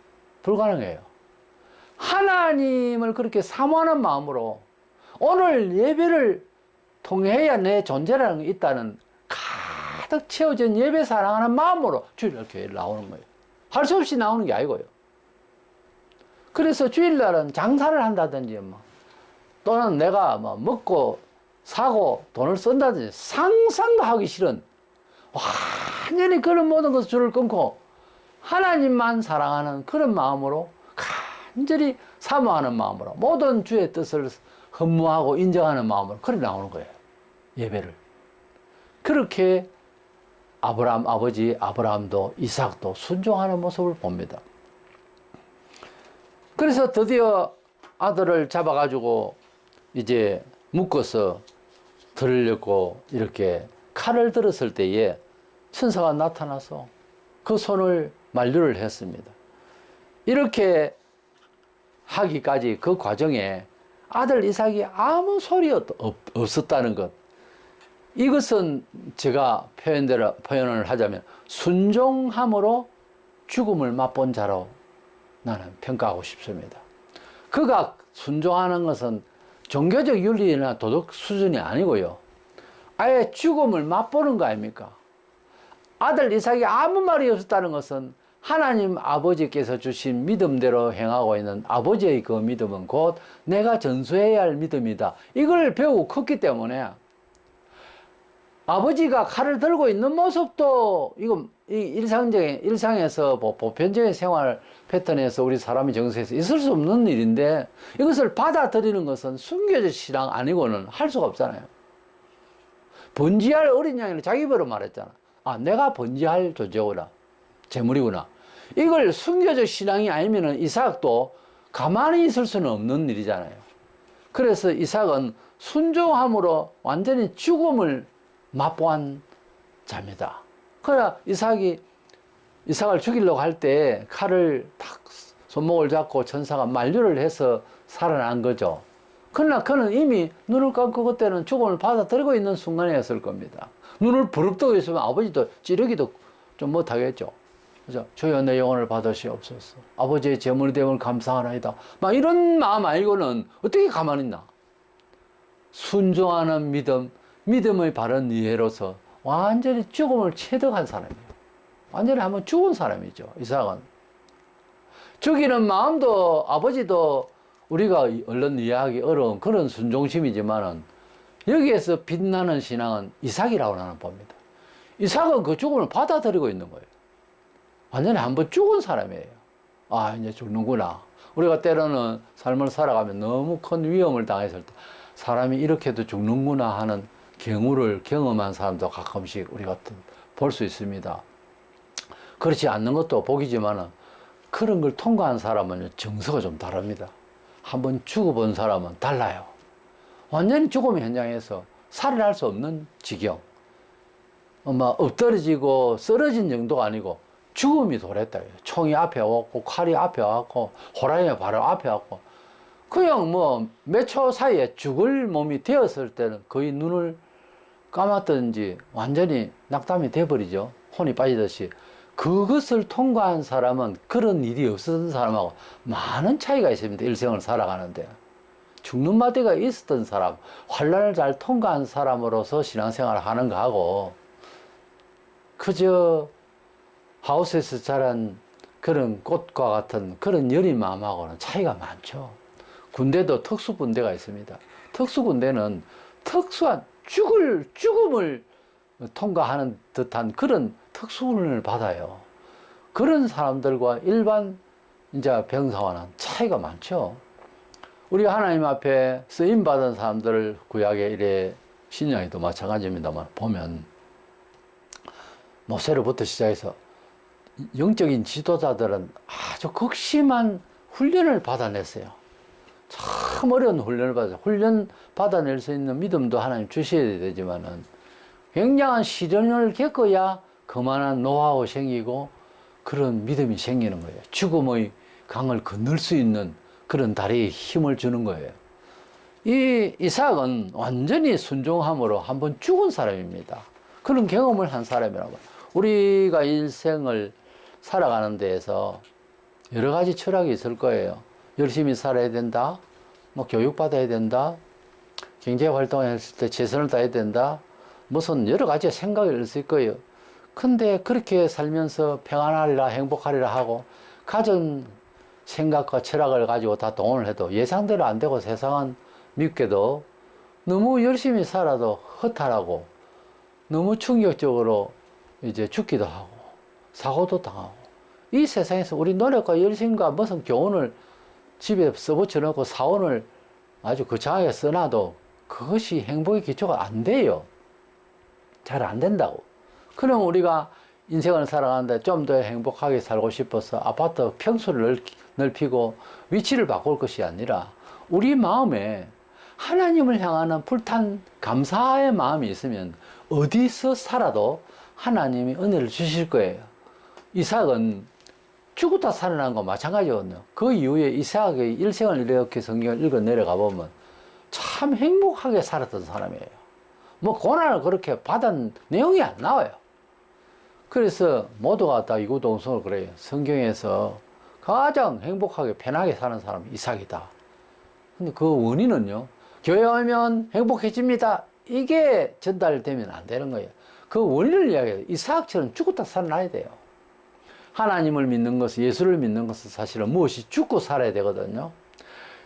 불가능해요. 하나님을 그렇게 사모하는 마음으로 오늘 예배를 통해야 내 존재라는 게 있다는 가득 채워진 예배 사랑하는 마음으로 주일날 교회를 나오는 거예요. 할 수 없이 나오는 게 아니고요. 그래서 주일날은 장사를 한다든지 뭐 또는 내가 뭐 먹고 사고 돈을 쓴다든지 상상도 하기 싫은 완전히 그런 모든 것을 줄을 끊고 하나님만 사랑하는 그런 마음으로 간절히 사모하는 마음으로 모든 주의 뜻을 헌무하고 인정하는 마음으로 그렇게 나오는 거예요. 예배를. 그렇게 아브라함 아버지 아브라함도 이삭도 순종하는 모습을 봅니다. 그래서 드디어 아들을 잡아가지고 이제 묶어서 들으려고 이렇게 칼을 들었을 때에 천사가 나타나서 그 손을 만류를 했습니다. 이렇게 하기까지 그 과정에 아들 이삭이 아무 소리 없었다는 것. 이것은 제가 표현을 하자면 순종함으로 죽음을 맛본 자로 나는 평가하고 싶습니다. 그가 순종하는 것은 종교적 윤리나 도덕 수준이 아니고요. 아예 죽음을 맛보는 거 아닙니까? 아들 이삭이 아무 말이 없었다는 것은 하나님 아버지께서 주신 믿음대로 행하고 있는 아버지의 그 믿음은 곧 내가 전수해야 할 믿음이다. 이걸 배우고 컸기 때문에 아버지가 칼을 들고 있는 모습도 이건 일상에서 뭐 보편적인 생활 패턴에서 우리 사람이 정서에서 있을 수 없는 일인데 이것을 받아들이는 것은 순교적 신앙 아니고는 할 수가 없잖아요. 번지할 어린 양이라 자기 입으로 말했잖아. 아, 내가 번지할 존재구나. 재물이구나. 이걸 순교적 신앙이 아니면은 이삭도 가만히 있을 수는 없는 일이잖아요. 그래서 이삭은 순종함으로 완전히 죽음을 맛보한 자입니다. 그러나 이삭을 죽이려고 할 때 칼을 탁 손목을 잡고 천사가 만류를 해서 살아난 거죠. 그러나 그는 이미 눈을 감고 그때는 죽음을 받아들이고 있는 순간이었을 겁니다. 눈을 부릅뜨고 있으면 아버지도 찌르기도 좀 못하겠죠. 그죠? 주여 내 영혼을 받으시옵소서. 아버지의 제물이 됨을 감사하나이다. 막 이런 마음 아니고는 어떻게 가만히 있나? 순종하는 믿음, 믿음의 바른 이해로서 완전히 죽음을 체득한 사람이에요. 완전히 한번 죽은 사람이죠. 이삭은. 죽이는 마음도 아버지도 우리가 얼른 이해하기 어려운 그런 순종심이지만은 여기에서 빛나는 신앙은 이삭이라고 나는 봅니다. 이삭은 그 죽음을 받아들이고 있는 거예요. 완전히 한번 죽은 사람이에요. 아, 이제 죽는구나. 우리가 때로는 삶을 살아가면 너무 큰 위험을 당했을 때 사람이 이렇게도 죽는구나 하는 경우를 경험한 사람도 가끔씩 우리가 볼 수 있습니다. 그렇지 않는 것도 복이지만은 그런 걸 통과한 사람은 정서가 좀 다릅니다. 한번 죽어본 사람은 달라요. 완전히 죽음의 현장에서 살아날 수 없는 지경. 막 엎드러지고 쓰러진 정도가 아니고 죽음이 도랬다. 총이 앞에 왔고 칼이 앞에 왔고 호랑이가 바로 앞에 왔고 그냥 뭐 몇 초 사이에 죽을 몸이 되었을 때는 거의 눈을 감았든지 완전히 낙담이 돼버리죠. 혼이 빠지듯이. 그것을 통과한 사람은 그런 일이 없었던 사람하고 많은 차이가 있습니다. 일생을 살아가는데. 죽는 마디가 있었던 사람, 환난을 잘 통과한 사람으로서 신앙생활을 하는 거하고 그저 하우스에서 자란 그런 꽃과 같은 그런 여린 마음하고는 차이가 많죠. 군대도 특수군대가 있습니다. 특수군대는 특수한 죽음을 통과하는 듯한 그런 특수훈련을 받아요. 그런 사람들과 일반 이제 병사와는 차이가 많죠. 우리가 하나님 앞에 쓰임받은 사람들을 구약의 이래 신약에도 마찬가지입니다만 보면 모세로부터 시작해서 영적인 지도자들은 아주 극심한 훈련을 받아냈어요. 참 어려운 훈련을 받아요. 훈련 받아낼 수 있는 믿음도 하나님 주셔야 되지만은 굉장한 시련을 겪어야 그만한 노하우 생기고 그런 믿음이 생기는 거예요. 죽음의 강을 건널 수 있는 그런 다리에 힘을 주는 거예요. 이 이삭은 완전히 순종함으로 한번 죽은 사람입니다. 그런 경험을 한 사람이라고. 우리가 일생을 살아가는 데에서 여러 가지 철학이 있을 거예요. 열심히 살아야 된다. 뭐 교육받아야 된다. 경제활동했을 때 최선을 다해야 된다. 무슨 여러 가지 생각이 있을 거예요. 근데 그렇게 살면서 평안하리라 행복하리라 하고 가진 생각과 철학을 가지고 다 동원을 해도 예상대로 안 되고 세상은 밉게도 너무 열심히 살아도 허탈하고 너무 충격적으로 이제 죽기도 하고 사고도 당하고 이 세상에서 우리 노력과 열심과 무슨 교훈을 집에 써붙여 놓고 사원을 아주 거창하게 써놔도 그것이 행복의 기초가 안 돼요. 잘 안 된다고. 그럼 우리가 인생을 살아가는데 좀 더 행복하게 살고 싶어서 아파트 평수를 넓히고 위치를 바꿀 것이 아니라 우리 마음에 하나님을 향하는 불탄 감사의 마음이 있으면 어디서 살아도 하나님이 은혜를 주실 거예요. 이삭은 죽었다 살아난 거 마찬가지거든요. 그 이후에 이삭의 일생을 이렇게 성경을 읽어 내려가 보면 참 행복하게 살았던 사람이에요. 뭐 고난을 그렇게 받은 내용이 안 나와요. 그래서 모두가 다 이구동성을 그래요. 성경에서 가장 행복하게 편하게 사는 사람이 이삭이다. 근데 그 원인은요, 교회 오면 행복해집니다. 이게 전달되면 안 되는 거예요. 그 원인을 이야기해요. 이삭처럼 죽었다 살아나야 돼요. 하나님을 믿는 것은, 예수를 믿는 것은 사실은 무엇이 죽고 살아야 되거든요.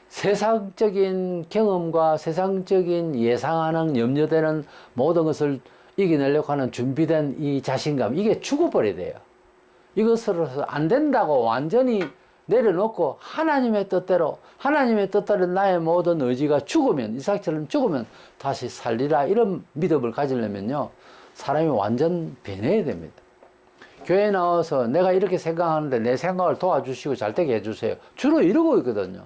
세상적인 경험과 세상적인 예상하는 염려되는 모든 것을 이겨내려고 하는 준비된 이 자신감, 이게 죽어버려야 돼요. 이것으로서 안 된다고 완전히 내려놓고 하나님의 뜻대로 나의 모든 의지가 죽으면, 이삭처럼 죽으면 다시 살리라, 이런 믿음을 가지려면요, 사람이 완전 변해야 됩니다. 교회에 나와서 내가 이렇게 생각하는데 내 생각을 도와주시고 잘되게 해주세요, 주로 이러고 있거든요.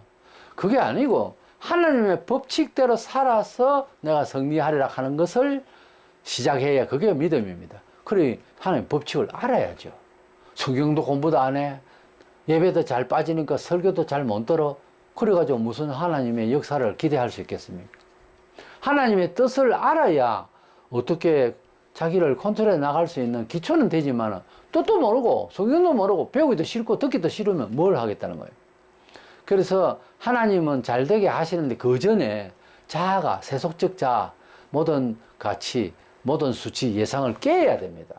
그게 아니고 하나님의 법칙대로 살아서 내가 승리하리라 하는 것을 시작해야 그게 믿음입니다. 그래, 하나님 법칙을 알아야죠. 성경도 공부도 안 해, 예배도 잘 빠지니까 설교도 잘 못 들어. 그래가지고 무슨 하나님의 역사를 기대할 수 있겠습니까? 하나님의 뜻을 알아야 어떻게 자기를 컨트롤해 나갈 수 있는 기초는 되지만 뜻도 모르고 성경도 모르고 배우기도 싫고 듣기도 싫으면 뭘 하겠다는 거예요. 그래서 하나님은 잘되게 하시는데 그 전에 자아가, 세속적 자아, 모든 가치, 모든 수치, 예상을 깨야 됩니다.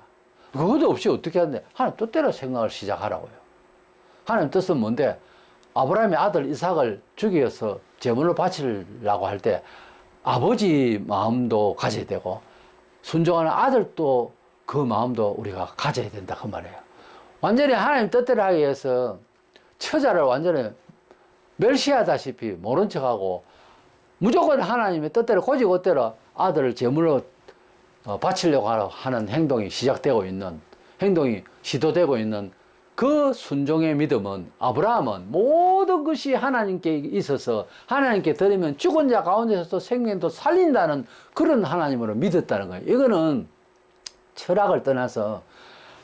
그것도 없이 어떻게 하는데 하나님 뜻대로 생각을 시작하라고요. 하나님 뜻은 뭔데? 아브라함의 아들 이삭을 죽여서 제물로 바치려고 할 때 아버지 마음도 가져야 되고 순종하는 아들도 그 마음도 우리가 가져야 된다, 그 말이에요. 완전히 하나님 뜻대로 하기 위해서 처자를 완전히 멸시하다시피 모른 척하고 무조건 하나님의 뜻대로 고지고대로 아들을 제물로 바치려고 하는 행동이 시작되고 있는, 행동이 시도되고 있는 그 순종의 믿음은, 아브라함은 모든 것이 하나님께 있어서 하나님께 드리면 죽은 자 가운데서도 생명도 살린다는 그런 하나님으로 믿었다는 거예요. 이거는 철학을 떠나서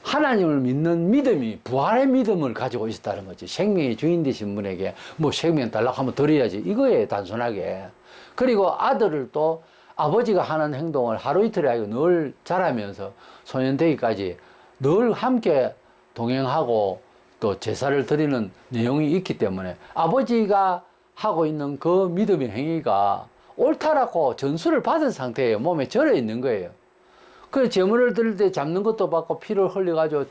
하나님을 믿는 믿음이 부활의 믿음을 가지고 있었다는 거지. 생명의 주인 되신 분에게 뭐 생명 달라고 하면 드려야지, 이거예요, 단순하게. 그리고 아들을 또 아버지가 하는 행동을 하루 이틀에 하고 늘 잘하면서 소년되기까지 늘 함께 동행하고 또 제사를 드리는 내용이 있기 때문에 아버지가 하고 있는 그 믿음의 행위가 옳다라고 전수를 받은 상태예요. 몸에 절여 있는 거예요. 그 제물을 드릴 때 잡는 것도 받고 피를 흘려가지고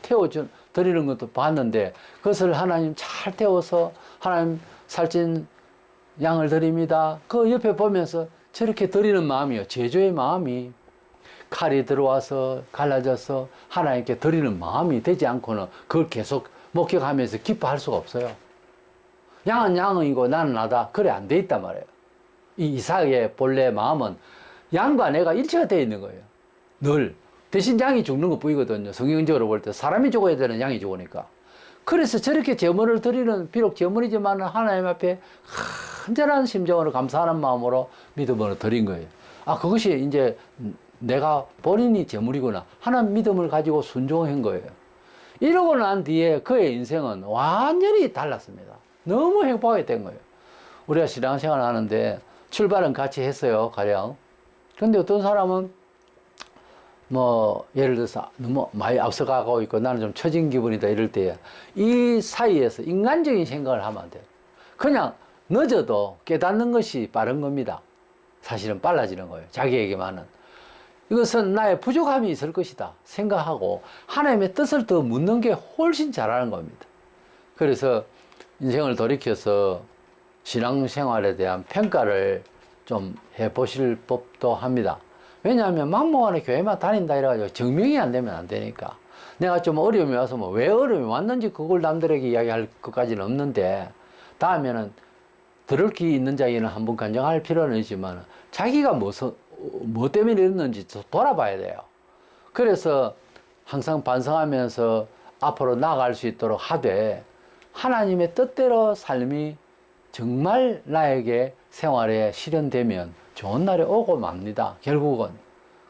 드리는 것도 봤는데 그것을 하나님 잘 태워서 하나님 살찐 양을 드립니다. 그 옆에 보면서 저렇게 드리는 마음이요, 제조의 마음이 칼이 들어와서 갈라져서 하나님께 드리는 마음이 되지 않고는 그걸 계속 목격하면서 기뻐할 수가 없어요. 양은 양이고 나는 나다, 그래 안 돼 있단 말이에요. 이 이삭의 본래 마음은 양과 내가 일체가 되어 있는 거예요. 늘. 대신 양이 죽는 것 뿐이거든요. 성경적으로 볼 때 사람이 죽어야 되는, 양이 죽으니까. 그래서 저렇게 제물을 드리는, 비록 제물이지만 하나님 앞에 간절한 심정으로 감사하는 마음으로 믿음으로 드린 거예요. 아, 그것이 이제 내가 본인이 제물이구나 하는 믿음을 가지고 순종한 거예요. 이러고 난 뒤에 그의 인생은 완전히 달랐습니다. 너무 행복하게 된 거예요. 우리가 신앙생활 하는데 출발은 같이 했어요, 가령. 근데 어떤 사람은 뭐 예를 들어서 너무 많이 앞서가고 있고 나는 좀 처진 기분이다 이럴 때 이 사이에서 인간적인 생각을 하면 안 돼요. 그냥 늦어도 깨닫는 것이 빠른 겁니다. 사실은 빨라지는 거예요, 자기에게만은. 이것은 나의 부족함이 있을 것이다 생각하고 하나님의 뜻을 더 묻는 게 훨씬 잘하는 겁니다. 그래서 인생을 돌이켜서 신앙생활에 대한 평가를 좀 해보실 법도 합니다. 왜냐하면 막무가내 교회만 다닌다 이래가지고 증명이 안 되면 안 되니까. 내가 좀 어려움이 와서 뭐 왜 어려움이 왔는지 그걸 남들에게 이야기할 것까지는 없는데, 다음에는 들을 기 있는 자에게는 한번 간증할 필요는 있지만 자기가 뭐 때문에 이랬는지 돌아봐야 돼요. 그래서 항상 반성하면서 앞으로 나아갈 수 있도록 하되, 하나님의 뜻대로 삶이 정말 나에게 생활에 실현되면 좋은 날이 오고 맙니다. 결국은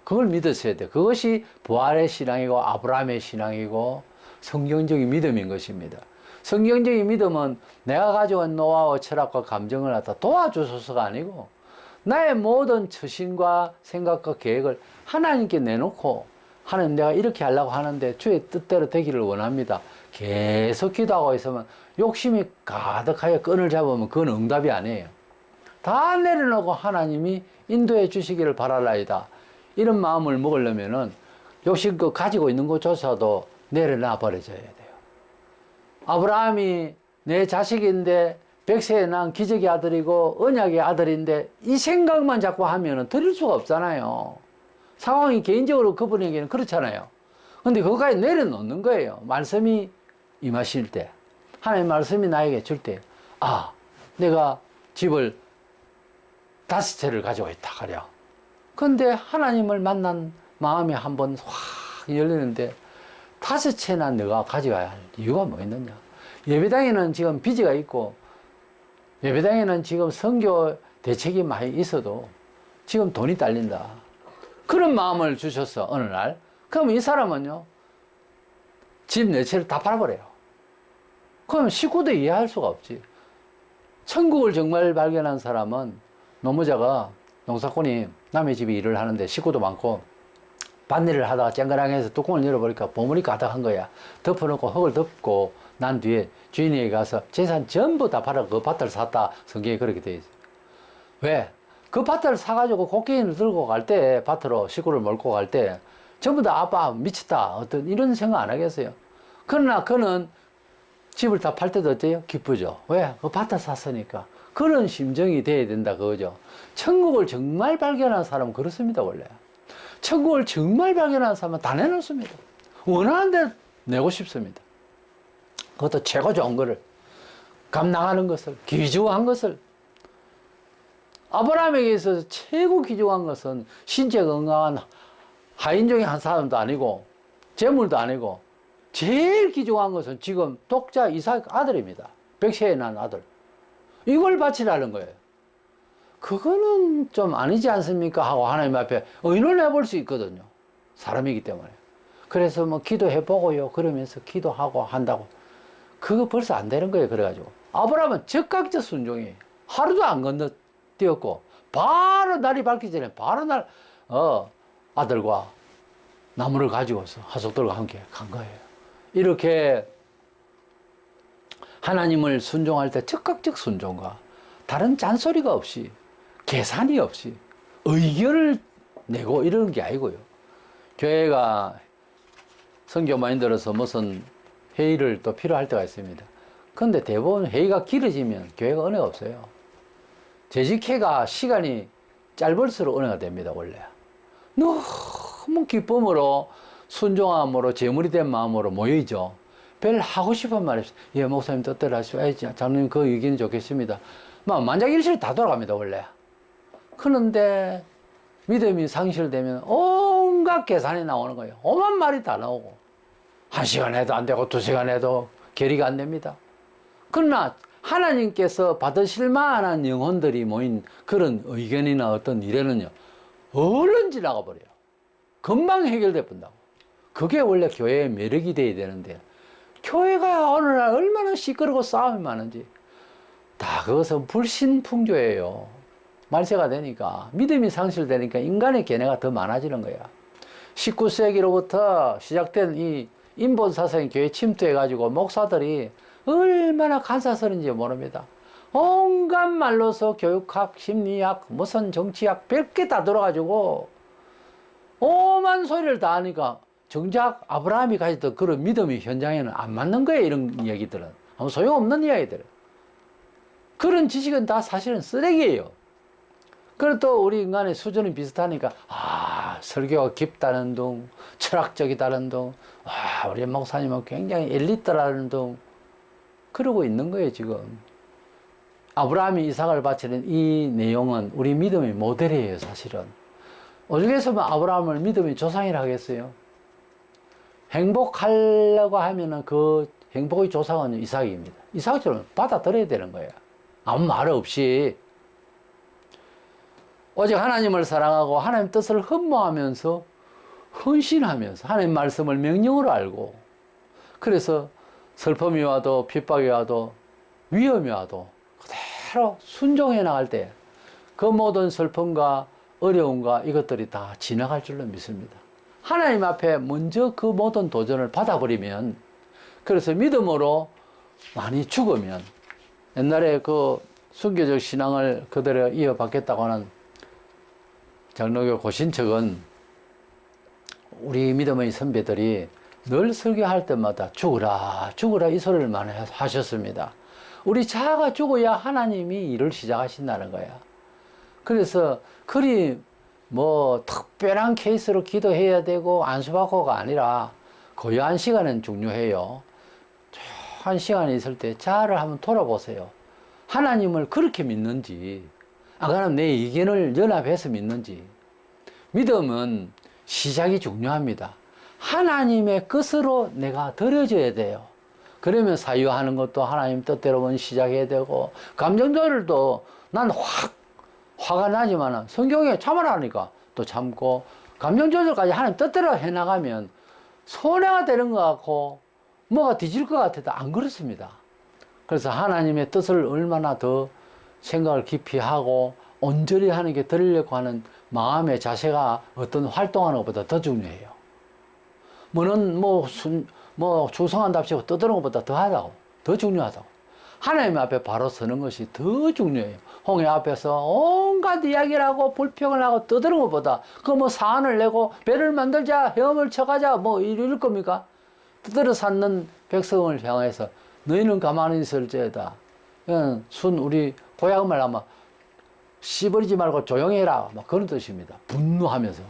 그걸 믿으셔야 돼요. 그것이 부활의 신앙이고 아브라함의 신앙이고 성경적인 믿음인 것입니다. 성경적인 믿음은 내가 가지고 있는 노하우, 철학과 감정을 갖다 도와주소서가 아니고, 나의 모든 처신과 생각과 계획을 하나님께 내놓고, 하나님 내가 이렇게 하려고 하는데 주의 뜻대로 되기를 원합니다. 계속 기도하고 있으면 욕심이 가득하여 끈을 잡으면 그건 응답이 아니에요. 다 내려놓고 하나님이 인도해 주시기를 바라라이다. 이런 마음을 먹으려면은 욕심껏 가지고 있는 것조차도 내려놔 버려져야 돼요. 아브라함이 내 자식인데 100세에 난 기적의 아들이고 언약의 아들인데 이 생각만 자꾸 하면은 드릴 수가 없잖아요. 상황이 개인적으로 그분에게는 그렇잖아요. 근데 그거까지 내려놓는 거예요. 말씀이 임하실 때, 하나님의 말씀이 나에게 줄 때, 아, 내가 집을 5채를 가지고 있다 그래요. 근데 하나님을 만난 마음이 한번 확 열리는데 5채나 내가 가져가야 할 이유가 뭐 있느냐. 예배당에는 지금 빚이 있고, 예배당에는 지금 선교 대책이 많이 있어도 지금 돈이 딸린다. 그런 마음을 주셨어, 어느 날. 그럼 이 사람은요, 집 4채를 다 팔아버려요. 그럼 식구도 이해할 수가 없지. 천국을 정말 발견한 사람은, 노무자가, 농사꾼이 남의 집에 일을 하는데 식구도 많고, 밭일을 하다가 쨍그랑해서 뚜껑을 열어보니까 보물이 가득한 거야. 덮어놓고 흙을 덮고 난 뒤에 주인에게 가서 재산 전부 다 팔아 그 밭을 샀다. 성경에 그렇게 되어 있어요. 왜? 그 밭을 사가지고 곡괭이를 들고 갈 때, 밭으로 식구를 몰고 갈 때 전부 다 아빠 미쳤다 어떤 이런 생각 안 하겠어요. 그러나 그는 집을 다 팔 때도 어때요? 기쁘죠. 왜? 그 밭을 샀으니까. 그런 심정이 돼야 된다 그거죠. 천국을 정말 발견한 사람은 그렇습니다. 원래 천국을 정말 발견한 사람은 다 내놓습니다. 원하는 대로 내고 싶습니다. 그것도 최고 좋은 거를, 값 나가는 것을, 귀중한 것을. 아브라함에게 있어서 최고 귀중한 것은 신체 건강한 하인종의 한 사람도 아니고 재물도 아니고, 제일 귀중한 것은 지금 독자 이삭 아들입니다. 100세에 난 아들. 이걸 바치라는 거예요. 그거는 좀 아니지 않습니까? 하고 하나님 앞에 의논해 볼 수 있거든요. 사람이기 때문에. 그래서 뭐 기도해 보고요. 그러면서 기도하고 한다고. 그거 벌써 안 되는 거예요. 그래가지고. 아브라함은 즉각적 순종이에요. 하루도 안 건너뛰었고, 바로 날이 밝기 전에 바로 아들과 나무를 가지고서 하숙들과 함께 간 거예요. 이렇게 하나님을 순종할 때 즉각적 순종과 다른 짠소리가 없이, 계산이 없이 의견을 내고 이러는 게 아니고요. 교회가 선교만이 들어서 무슨 회의를 또 필요할 때가 있습니다. 그런데 대부분 회의가 길어지면 교회가 은혜가 없어요. 재직회가 시간이 짧을수록 은혜가 됩니다. 원래 너무 기쁨으로 순종함으로 재물이 된 마음으로 모여있죠. 별 하고 싶은 말이 없어요. 예, 목사님 뜻대로 하시오. 장로님 그 의견이 좋겠습니다. 만장일치로 다 돌아갑니다. 원래. 그런데 믿음이 상실되면 온갖 계산이 나오는 거예요. 오만 말이 다 나오고, 1시간 해도 안 되고 2시간 해도 결의가 안 됩니다. 그러나 하나님께서 받으실 만한 영혼들이 모인 그런 의견이나 어떤 일에는요, 얼른 지나가 버려요. 금방 해결돼 본다고. 그게 원래 교회의 매력이 돼야 되는데, 교회가 어느 날 얼마나 시끄럽고 싸움이 많은지, 다 그것은 불신풍조예요. 말세가 되니까, 믿음이 상실되니까 인간의 견해가 더 많아지는 거야. 19세기로부터 시작된 이 인본사상이 교회 침투해가지고 목사들이 얼마나 간사스러운지 모릅니다. 온갖 말로서 교육학, 심리학, 무슨 정치학, 100개 다 들어가지고 오만 소리를 다 하니까 정작 아브라함이 가졌던 그런 믿음이 현장에는 안 맞는 거예요. 이런 이야기들은. 아무 소용없는 이야기들은. 그런 지식은 다 사실은 쓰레기예요. 그리고 또 우리 인간의 수준이 비슷하니까 설교가 깊다는 둥, 철학적이다는 둥, 우리 목사님은 굉장히 엘리트라는 둥 그러고 있는 거예요 지금. 아브라함이 이삭을 바치는 이 내용은 우리 믿음의 모델이에요 사실은. 어디에서만 아브라함을 믿음의 조상이라 하겠어요? 행복하려고 하면은 그 행복의 조상은 이삭입니다. 이삭처럼 받아들여야 되는 거예요. 아무 말 없이. 오직 하나님을 사랑하고 하나님 뜻을 흠모하면서 헌신하면서 하나님 말씀을 명령으로 알고, 그래서 슬픔이 와도 핍박이 와도 위험이 와도 그대로 순종해 나갈 때 그 모든 슬픔과 어려움과 이것들이 다 지나갈 줄로 믿습니다. 하나님 앞에 먼저 그 모든 도전을 받아버리면, 그래서 믿음으로 많이 죽으면, 옛날에 그 순교적 신앙을 그대로 이어받겠다고 하는 장로교 고신척은 우리 믿음의 선배들이 늘 설교할 때마다 죽으라 죽으라 이 소리를 많이 하셨습니다. 우리 자아가 죽어야 하나님이 일을 시작하신다는 거야. 그래서 그리 뭐 특별한 케이스로 기도해야 되고 안수받고가 아니라 고요한 시간은 중요해요. 한 시간이 있을 때 자아를 한번 돌아보세요. 하나님을 그렇게 믿는지, 아까는 내 의견을 연합해서 믿는지. 믿음은 시작이 중요합니다. 하나님의 뜻으로 내가 들어져야 돼요. 그러면 사유하는 것도 하나님 뜻대로만 시작해야 되고, 감정 조절도 난 화가 나지만 성경에 참으라니까 또 참고, 감정 조절까지 하나님 뜻대로 해나가면 손해가 되는 것 같고 뭐가 뒤질 것 같아도 안 그렇습니다. 그래서 하나님의 뜻을 얼마나 더 생각을 깊이 하고 온전히 하는 게 들으려고 하는 마음의 자세가 어떤 활동하는 것보다 더 중요해요. 뭐는 충성한답시고 떠드는 것보다 더 중요하다고. 하나님 앞에 바로 서는 것이 더 중요해요. 홍해 앞에서 온갖 이야기를 하고 불평을 하고 떠드는 것보다 그 뭐 사안을 내고 배를 만들자, 헤엄을 쳐가자 뭐 이럴 겁니까? 떠들어 쌓는 백성을 향해서 너희는 가만히 있을지어다. 우리 고향말 하면 씨버리지 말고 조용히 해라, 막 그런 뜻입니다. 분노하면서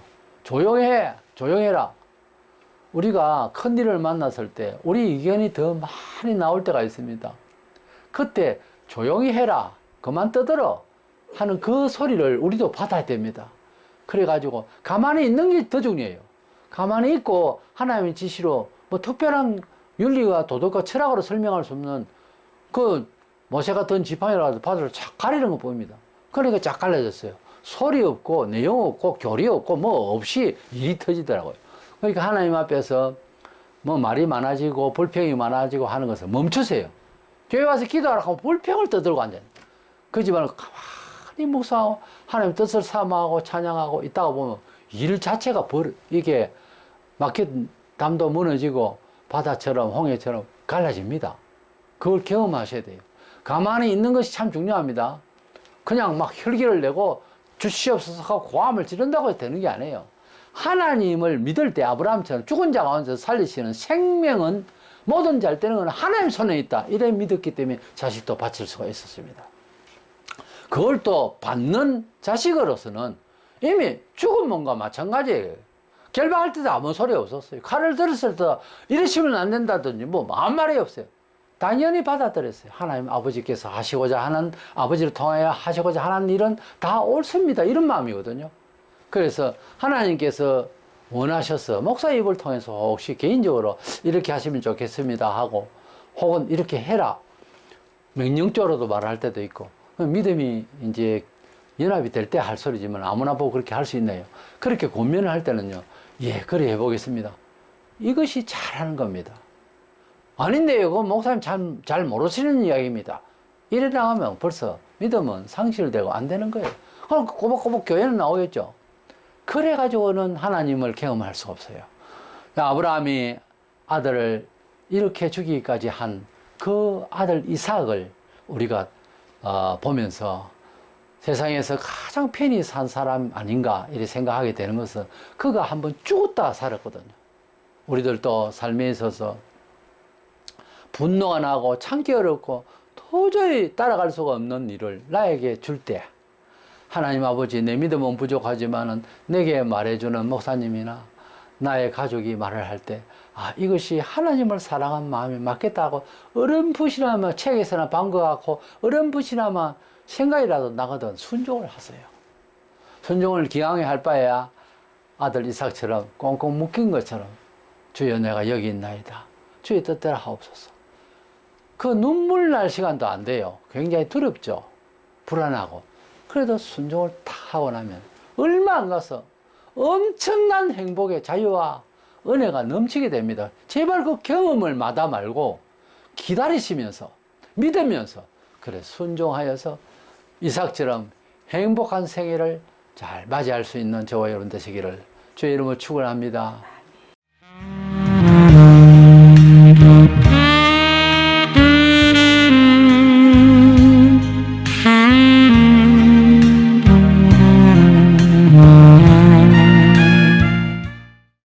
조용해라. 우리가 큰 일을 만났을 때 우리 의견이 더 많이 나올 때가 있습니다. 그때 조용히 해라, 그만 떠들어 하는 그 소리를 우리도 받아야 됩니다. 그래가지고 가만히 있는 게 더 중요해요. 가만히 있고 하나님의 지시로 뭐 특별한 윤리와 도덕과 철학으로 설명할 수 없는 그 모세가 든 지팡이라도 바다를 착 가리는 거 보입니다. 그러니까 쫙 갈라졌어요. 소리 없고 내용 없고 교리 없고 뭐 없이 일이 터지더라고요. 그러니까 하나님 앞에서 뭐 말이 많아지고 불평이 많아지고 하는 것을 멈추세요. 교회 와서 기도하라고 하면 불평을 떠들고 앉아요. 그러지 말고 가만히 묵상하고 하나님 뜻을 사모하고 찬양하고 있다가 보면 일 자체가 이게 마켓 담도 무너지고 바다처럼 홍해처럼 갈라집니다. 그걸 경험하셔야 돼요. 가만히 있는 것이 참 중요합니다. 그냥 막 혈기를 내고 주시옵소서 하고 고함을 지른다고 해서 되는 게 아니에요. 하나님을 믿을 때 아브라함처럼 죽은 자 가운데서 살리시는 생명은 모든 잘 되는 건 하나님 손에 있다. 이래 믿었기 때문에 자식도 바칠 수가 있었습니다. 그걸 또 받는 자식으로서는 이미 죽은 몸과 마찬가지예요. 결박할 때도 아무 소리 없었어요. 칼을 들었을 때 이러시면 안 된다든지 뭐 아무 말이 없어요. 당연히 받아들였어요. 하나님 아버지께서 하시고자 하는, 아버지를 통하여 하시고자 하는 일은 다 옳습니다. 이런 마음이거든요. 그래서 하나님께서 원하셔서 목사 입을 통해서 혹시 개인적으로 이렇게 하시면 좋겠습니다 하고, 혹은 이렇게 해라 명령적으로도 말할 때도 있고, 믿음이 이제 연합이 될 때 할 소리지만 아무나 보고 그렇게 할 수 있나요? 그렇게 고민을 할 때는요, 예, 그래 해보겠습니다. 이것이 잘하는 겁니다. 아닌데요, 그건 목사님 잘 모르시는 이야기입니다. 이래 나가면 벌써 믿음은 상실되고 안 되는 거예요. 그럼 꼬박꼬박 교회는 나오겠죠. 그래가지고는 하나님을 경험할 수가 없어요. 아브라함이 아들을 이렇게 죽이기까지 한 그 아들 이삭을 우리가 보면서 세상에서 가장 편히 산 사람 아닌가 이렇게 생각하게 되는 것은, 그가 한번 죽었다 살았거든요. 우리들도 삶에 있어서 분노가 나고 참기 어렵고 도저히 따라갈 수가 없는 일을 나에게 줄 때, 하나님 아버지, 내 믿음은 부족하지만은 내게 말해주는 목사님이나 나의 가족이 말을 할 때, 아, 이것이 하나님을 사랑한 마음이 맞겠다고 어렴풋이나마 책에서나 본 것 같고 어렴풋이나마 생각이라도 나거든 순종을 하세요. 순종을 기왕에 할 바에야 아들 이삭처럼 꽁꽁 묶인 것처럼 주여 내가 여기 있나이다. 주의 뜻대로 하옵소서. 그 눈물 날 시간도 안 돼요. 굉장히 두렵죠. 불안하고. 그래도 순종을 탁 하고 나면 얼마 안 가서 엄청난 행복의 자유와 은혜가 넘치게 됩니다. 제발 그 경험을 마다 말고 기다리시면서 믿으면서 그래 순종하여서 이삭처럼 행복한 생애를 잘 맞이할 수 있는 저와 여러분 되시기를 주의 이름으로 축원합니다.